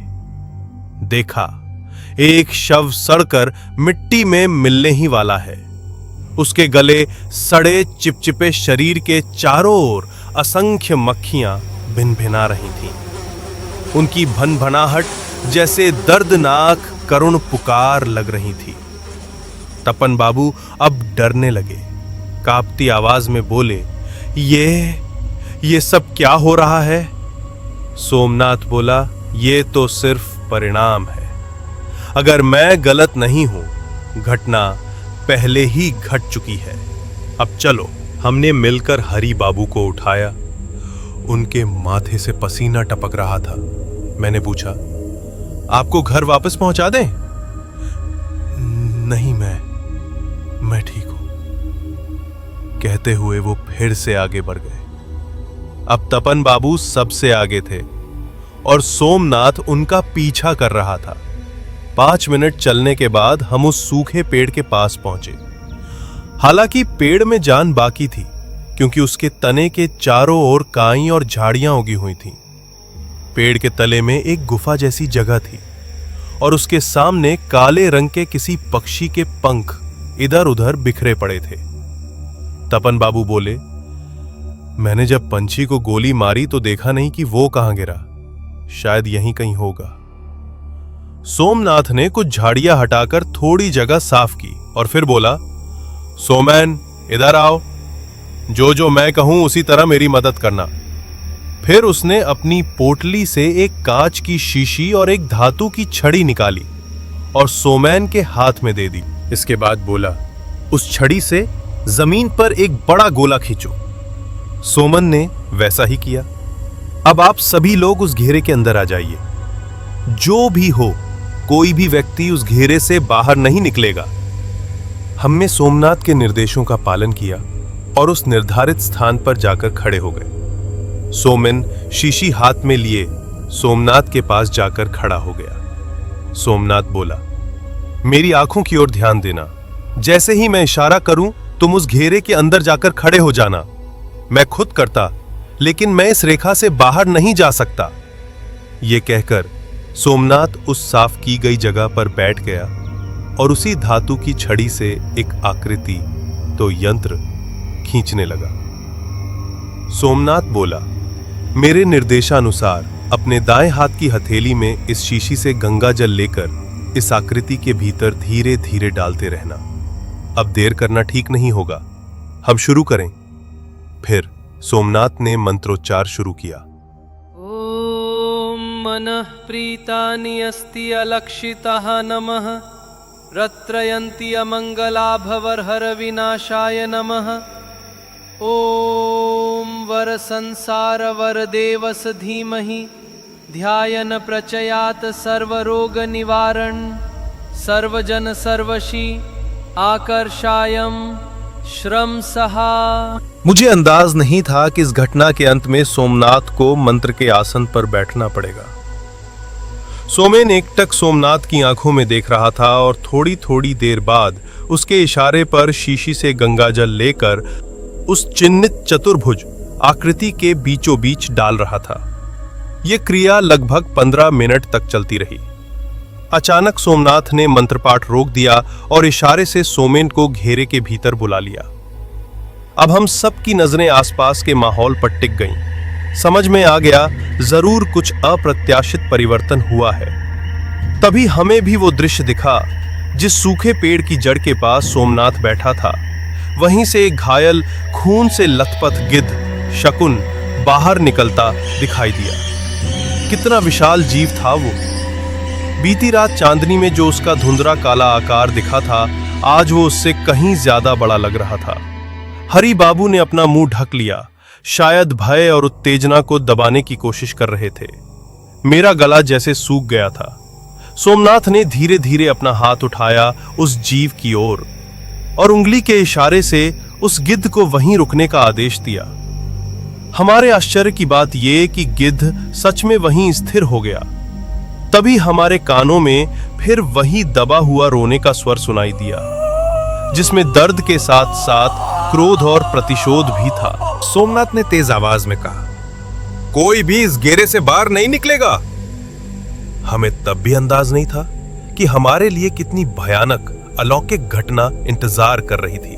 देखा, एक शव सड़कर मिट्टी में मिलने ही वाला है। उसके गले सड़े चिपचिपे शरीर के चारों ओर असंख्य मक्खियां भिनभिना रही थीं। उनकी भनभनाहट जैसे दर्दनाक करुण पुकार लग रही थी। तपन बाबू अब डरने लगे। कांपती आवाज में बोले, ये सब क्या हो रहा है? सोमनाथ बोला, ये तो सिर्फ परिणाम है। अगर मैं गलत नहीं हूं, घटना पहले ही घट चुकी है। अब चलो। हमने मिलकर हरि बाबू को उठाया। उनके माथे से पसीना टपक रहा था। मैंने पूछा, आपको घर वापस पहुंचा दें? नहीं, मैं ठीक हूं, कहते हुए वो फिर से आगे बढ़ गए। अब तपन बाबू सबसे आगे थे और सोमनाथ उनका पीछा कर रहा था। 5 मिनट चलने के बाद हम उस सूखे पेड़ के पास पहुंचे। हालांकि पेड़ में जान बाकी थी, क्योंकि उसके तने के चारों ओर काई और झाड़ियां उगी हुई थीं। पेड़ के तले में एक गुफा जैसी जगह थी और उसके सामने काले रंग के किसी पक्षी के पंख इधर उधर बिखरे पड़े थे। तपन बाबू बोले, मैंने जब पंछी को गोली मारी तो देखा नहीं कि वो कहां गिरा। शायद यहीं कहीं होगा। सोमनाथ ने कुछ झाड़ियां हटाकर थोड़ी जगह साफ की और फिर बोला, सोमैन, इधर आओ, जो जो मैं कहूं उसी तरह मेरी मदद करना। फिर उसने अपनी पोटली से एक कांच की शीशी और एक धातु की छड़ी निकाली और सोमैन के हाथ में दे दी। इसके बाद बोला, उस छड़ी से जमीन पर एक बड़ा गोला खींचो। सोमन ने वैसा ही किया। अब आप सभी लोग उस घेरे के अंदर आ जाइए। जो भी हो, कोई भी व्यक्ति उस घेरे से बाहर नहीं निकलेगा। हमने सोमनाथ के निर्देशों का पालन किया और उस निर्धारित स्थान पर जाकर खड़े हो गए। सोमेन शीशी हाथ में लिए सोमनाथ के पास जाकर खड़ा हो गया। सोमनाथ बोला, मेरी आंखों की ओर ध्यान देना। जैसे ही मैं इशारा करूं, तुम उस घेरे के अंदर जाकर खड़े हो जाना। मैं खुद करता, लेकिन मैं इस रेखा से बाहर नहीं जा सकता। यह कहकर सोमनाथ उस साफ की गई जगह पर बैठ गया और उसी धातु की छड़ी से एक आकृति तो यंत्र खींचने लगा। सोमनाथ बोला, मेरे निर्देशानुसार अपने दाएं हाथ की हथेली में इस शीशी से गंगा जल लेकर इस आकृति के भीतर धीरे धीरे डालते रहना। अब देर करना ठीक नहीं होगा, हम शुरू करें। फिर सोमनाथ ने मंत्रोच्चार शुरू किया। ओम मनः प्रीतानि अस्ति अलक्षितः नमः, रत्रयन्ति अमंगलाभवर्हर विनाशाय नमः। ओम वर संसार वर देवस धीमहि, ध्यायन प्रचयात सर्वरोग निवारण, सर्वजन सर्वशी आकर्षायम श्रम सहा। मुझे अंदाज नहीं था कि इस घटना के अंत में सोमनाथ को मंत्र के आसन पर बैठना पड़ेगा। सोमेन एकटक सोमनाथ की आंखों में देख रहा था और थोड़ी थोड़ी देर बाद उसके इशारे पर शीशी से गंगाजल लेकर उस चिन्हित चतुर्भुज आकृति के बीचों बीच डाल रहा था। यह क्रिया लगभग 15 मिनट तक चलती रही। अचानक सोमनाथ ने मंत्रपाठ रोक दिया और इशारे से सोमेन को घेरे के भीतर बुला लिया। अब हम सब की नजरें आसपास के माहौल पर टिक गईं। समझ में आ गया, जरूर कुछ अप्रत्याशित परिवर्तन हुआ है। तभी हमें भी वो दृश्य दिखा जिस सूखे पेड़ की जड़ के पास सोमनाथ बैठा था। वहीं से एक घायल, खून से लथपथ गिद्ध शकुन बाहर निकलता दिखाई दिया। कितना विशाल जीव था वो। बीती रात चांदनी में जो उसका धुंधला काला आकार दिखा था, आज वो उससे कहीं ज्यादा बड़ा लग रहा था। हरि बाबू ने अपना मुंह ढक लिया, शायद भय और उत्तेजना को दबाने की कोशिश कर रहे थे। मेरा गला जैसे सूख गया था। सोमनाथ ने धीरे धीरे अपना हाथ उठाया उस जीव की ओर और उंगली के इशारे से उस गिद्ध को वहीं रुकने का आदेश दिया। हमारे आश्चर्य की बात यह कि गिद्ध सच में वहीं स्थिर हो गया। तभी हमारे कानों में फिर वही दबा हुआ रोने का स्वर सुनाई दिया, जिसमें दर्द के साथ साथ क्रोध और प्रतिशोध भी था। सोमनाथ ने तेज आवाज में कहा, कोई भी इस घेरे से बाहर नहीं निकलेगा। हमें तब भी अंदाज नहीं था कि हमारे लिए कितनी भयानक अलौकिक घटना इंतजार कर रही थी।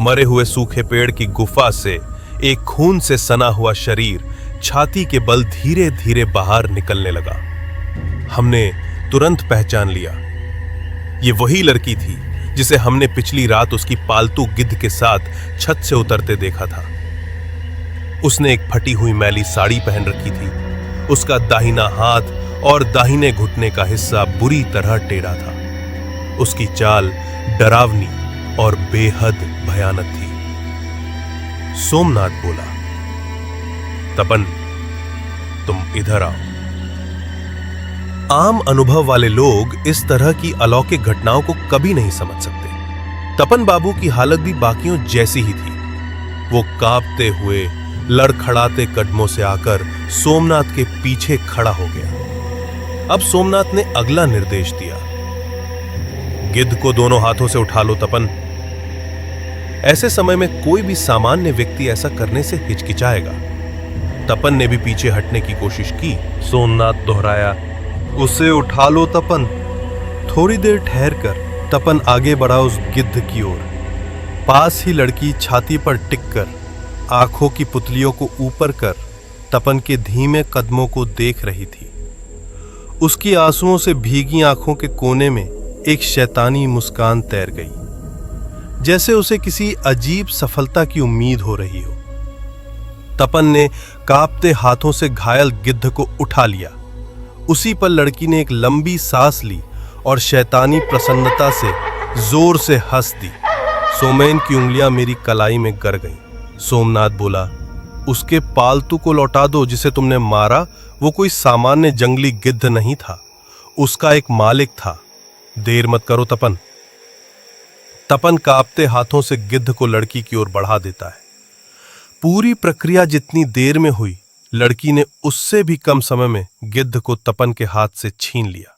मरे हुए सूखे पेड़ की गुफा से एक खून से सना हुआ शरीर छाती के बल धीरे धीरे बाहर निकलने लगा। हमने तुरंत पहचान लिया, ये वही लड़की थी जिसे हमने पिछली रात उसकी पालतू गिद्ध के साथ छत से उतरते देखा था। उसने एक फटी हुई मैली साड़ी पहन रखी थी। उसका दाहिना हाथ और दाहिने घुटने का हिस्सा बुरी तरह टेढ़ा था। उसकी चाल डरावनी और बेहद भयानक थी। सोमनाथ बोला, तपन, तुम इधर आओ। आम अनुभव वाले लोग इस तरह की अलौकिक घटनाओं को कभी नहीं समझ सकते। तपन बाबू की हालत भी बाकियों जैसी ही थी। वो कांपते हुए लड़खड़ाते कदमों से आकर सोमनाथ के पीछे खड़ा हो गया। अब सोमनाथ ने अगला निर्देश दिया, गिद्ध को दोनों हाथों से उठा लो तपन। ऐसे समय में कोई भी सामान्य व्यक्ति ऐसा करने से हिचकिचाएगा। तपन ने भी पीछे हटने की कोशिश की। सोमनाथ दोहराया, उसे उठा लो तपन। थोड़ी देर ठहरकर तपन आगे बढ़ा उस गिद्ध की ओर। पास ही लड़की छाती पर टिककर आंखों की पुतलियों को ऊपर कर तपन के धीमे कदमों को देख रही थी। उसकी आंसुओं से भीगी आंखों के कोने में एक शैतानी मुस्कान तैर गई। जैसे उसे किसी अजीब सफलता की उम्मीद हो रही हो। तपन ने कांपते हाथों से घायल गिद्ध को उठा लिया। उसी पर लड़की ने एक लंबी सांस ली और शैतानी प्रसन्नता से जोर से हंस दी। सोमेन की उंगलियां मेरी कलाई में गर गईं। सोमनाथ बोला, उसके पालतू को लौटा दो जिसे तुमने मारा। वो कोई सामान्य जंगली गिद्ध नहीं था, उसका एक मालिक था। देर मत करो तपन। तपन कांपते हाथों से गिद्ध को लड़की की ओर बढ़ा देता है। पूरी प्रक्रिया जितनी देर में हुई, लड़की ने उससे भी कम समय में गिद्ध को तपन के हाथ से छीन लिया।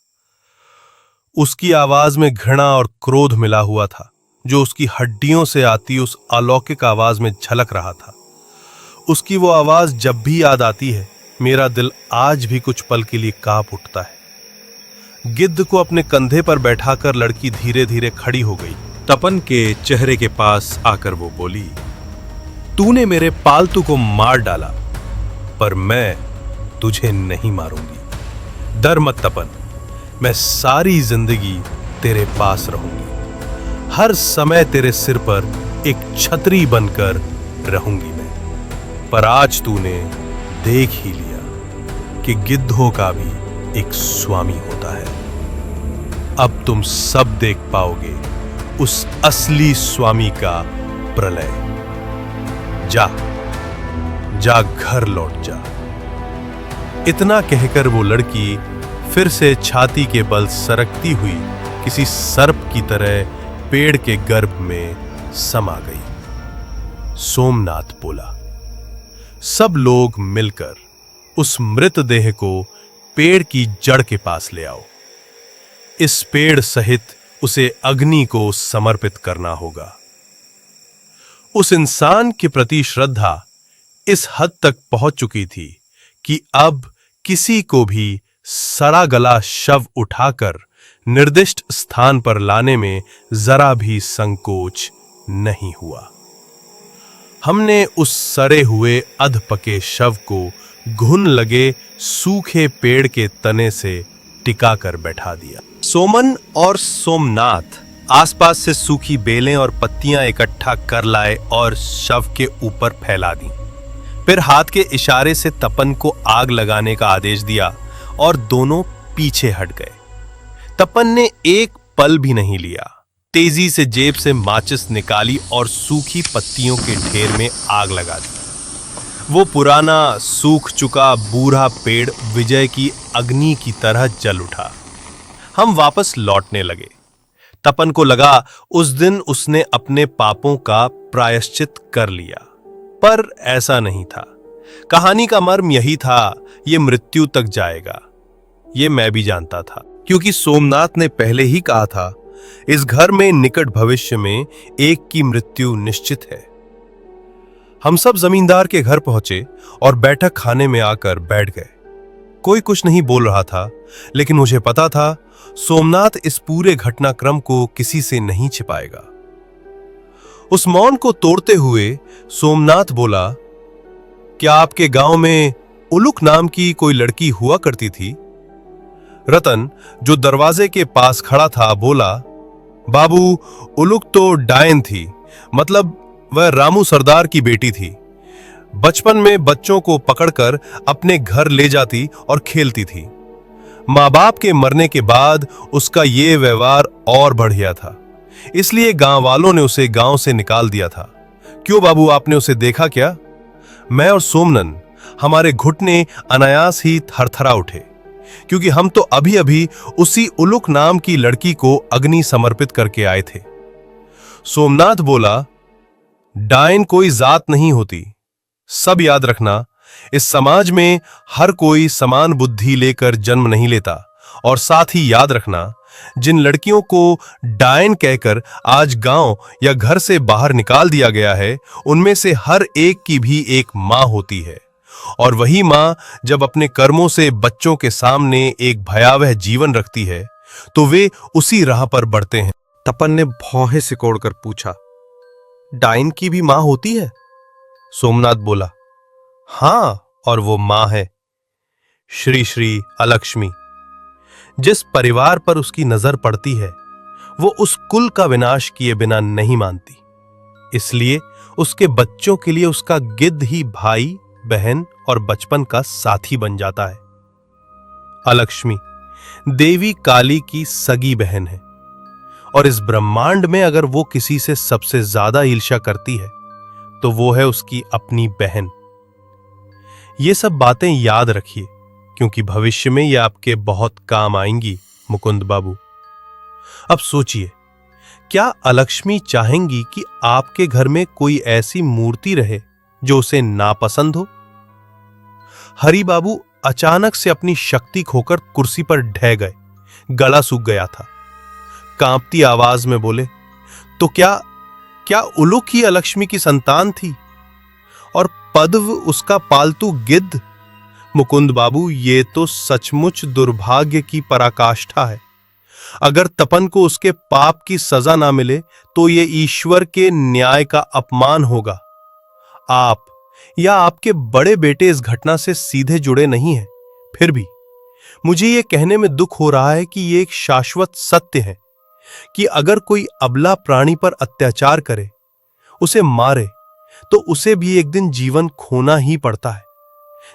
उसकी आवाज में घृणा और क्रोध मिला हुआ था, जो उसकी हड्डियों से आती उस अलौकिक आवाज में झलक रहा था। उसकी वो आवाज जब भी याद आती है, मेरा दिल आज भी कुछ पल के लिए कांप उठता है। गिद्ध को अपने कंधे पर बैठाकर लड़की धीरे धीरे खड़ी हो गई। तपन के चेहरे के पास आकर वो बोली, तूने मेरे पालतू को मार डाला, पर मैं तुझे नहीं मारूंगी। डर मत तपन, मैं सारी जिंदगी तेरे पास रहूंगी। हर समय तेरे सिर पर एक छतरी बनकर रहूंगी मैं। पर आज तूने देख ही लिया कि गिद्धों का भी एक स्वामी होता है। अब तुम सब देख पाओगे उस असली स्वामी का प्रलय। जा जा, घर लौट जा। इतना कहकर वो लड़की फिर से छाती के बल सरकती हुई किसी सर्प की तरह पेड़ के गर्भ में समा गई। सोमनाथ बोला, सब लोग मिलकर उस मृतदेह को पेड़ की जड़ के पास ले आओ। इस पेड़ सहित उसे अग्नि को समर्पित करना होगा। उस इंसान के प्रति श्रद्धा इस हद तक पहुंच चुकी थी कि अब किसी को भी सड़ा गला शव उठाकर निर्दिष्ट स्थान पर लाने में जरा भी संकोच नहीं हुआ। हमने उस सड़े हुए अधपके शव को घुन लगे सूखे पेड़ के तने से टिकाकर बैठा दिया। सोमन और सोमनाथ आसपास से सूखी बेलें और पत्तियां इकट्ठा कर लाए और शव के ऊपर फैला दी। फिर हाथ के इशारे से तपन को आग लगाने का आदेश दिया और दोनों पीछे हट गए। तपन ने एक पल भी नहीं लिया। तेजी से जेब से माचिस निकाली और सूखी पत्तियों के ढेर में आग लगा दी। वो पुराना सूख चुका बूढ़ा पेड़ विजय की अग्नि की तरह जल उठा। हम वापस लौटने लगे। तपन को लगा उस दिन उसने अपने पापों का प्रायश्चित कर लिया, पर ऐसा नहीं था। कहानी का मर्म यही था, ये मृत्यु तक जाएगा। ये मैं भी जानता था, क्योंकि सोमनाथ ने पहले ही कहा था, इस घर में निकट भविष्य में एक की मृत्यु निश्चित है। हम सब जमींदार के घर पहुंचे और बैठक खाने में आकर बैठ गए। कोई कुछ नहीं बोल रहा था, लेकिन मुझे पता था सोमनाथ इस पूरे घटनाक्रम को किसी से नहीं छिपाएगा। उस मौन को तोड़ते हुए सोमनाथ बोला, क्या आपके गांव में उलुक नाम की कोई लड़की हुआ करती थी? रतन, जो दरवाजे के पास खड़ा था, बोला, बाबू, उलुक तो डायन थी, मतलब वह रामू सरदार की बेटी थी। बचपन में बच्चों को पकड़कर अपने घर ले जाती और खेलती थी। माँ बाप के मरने के बाद उसका ये व्यवहार और बढ़ गया था, इसलिए गांव वालों ने उसे गांव से निकाल दिया था। क्यों बाबू, आपने उसे देखा क्या? मैं और सोमनन, हमारे घुटने अनायास ही थरथरा उठे, क्योंकि हम तो अभी अभी उसी उलुक नाम की लड़की को अग्नि समर्पित करके आए थे। सोमनाथ बोला, डायन कोई जात नहीं होती। सब याद रखना, इस समाज में हर कोई समान बुद्धि लेकर जन्म नहीं लेता। और साथ ही याद रखना, जिन लड़कियों को डायन कहकर आज गांव या घर से बाहर निकाल दिया गया है, उनमें से हर एक की भी एक मां होती है। और वही मां जब अपने कर्मों से बच्चों के सामने एक भयावह जीवन रखती है, तो वे उसी राह पर बढ़ते हैं। तपन ने भौहें सिकोड़कर पूछा, डायन की भी मां होती है? सोमनाथ बोला, हां, और वो मां है श्री श्री अलक्ष्मी। जिस परिवार पर उसकी नजर पड़ती है, वो उस कुल का विनाश किए बिना नहीं मानती। इसलिए उसके बच्चों के लिए उसका गिद्ध ही भाई, बहन और बचपन का साथी बन जाता है। अलक्ष्मी देवी काली की सगी बहन है और इस ब्रह्मांड में अगर वो किसी से सबसे ज्यादा ईर्ष्या करती है तो वो है उसकी अपनी बहन। ये सब बातें याद रखिए क्योंकि भविष्य में ये आपके बहुत काम आएंगी मुकुंद बाबू। अब सोचिए, क्या अलक्ष्मी चाहेंगी कि आपके घर में कोई ऐसी मूर्ति रहे जो उसे नापसंद हो? हरि बाबू अचानक से अपनी शक्ति खोकर कुर्सी पर ढह गए। गला सूख गया था। कांपती आवाज में बोले, तो क्या उलुक ही अलक्ष्मी की संतान थी और पद्व उसका पालतू गिद्ध? मुकुंद बाबू, ये तो सचमुच दुर्भाग्य की पराकाष्ठा है। अगर तपन को उसके पाप की सजा ना मिले तो ये ईश्वर के न्याय का अपमान होगा। आप या आपके बड़े बेटे इस घटना से सीधे जुड़े नहीं हैं, फिर भी मुझे ये कहने में दुख हो रहा है कि ये एक शाश्वत सत्य है कि अगर कोई अबला प्राणी पर अत्याचार करे, उसे मारे, तो उसे भी एक दिन जीवन खोना ही पड़ता है।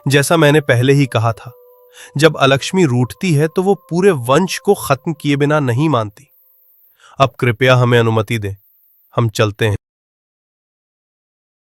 जैसा मैंने पहले ही कहा था, जब अलक्ष्मी रूठती है तो वो पूरे वंश को खत्म किए बिना नहीं मानती। अब कृपया हमें अनुमति दें, हम चलते हैं।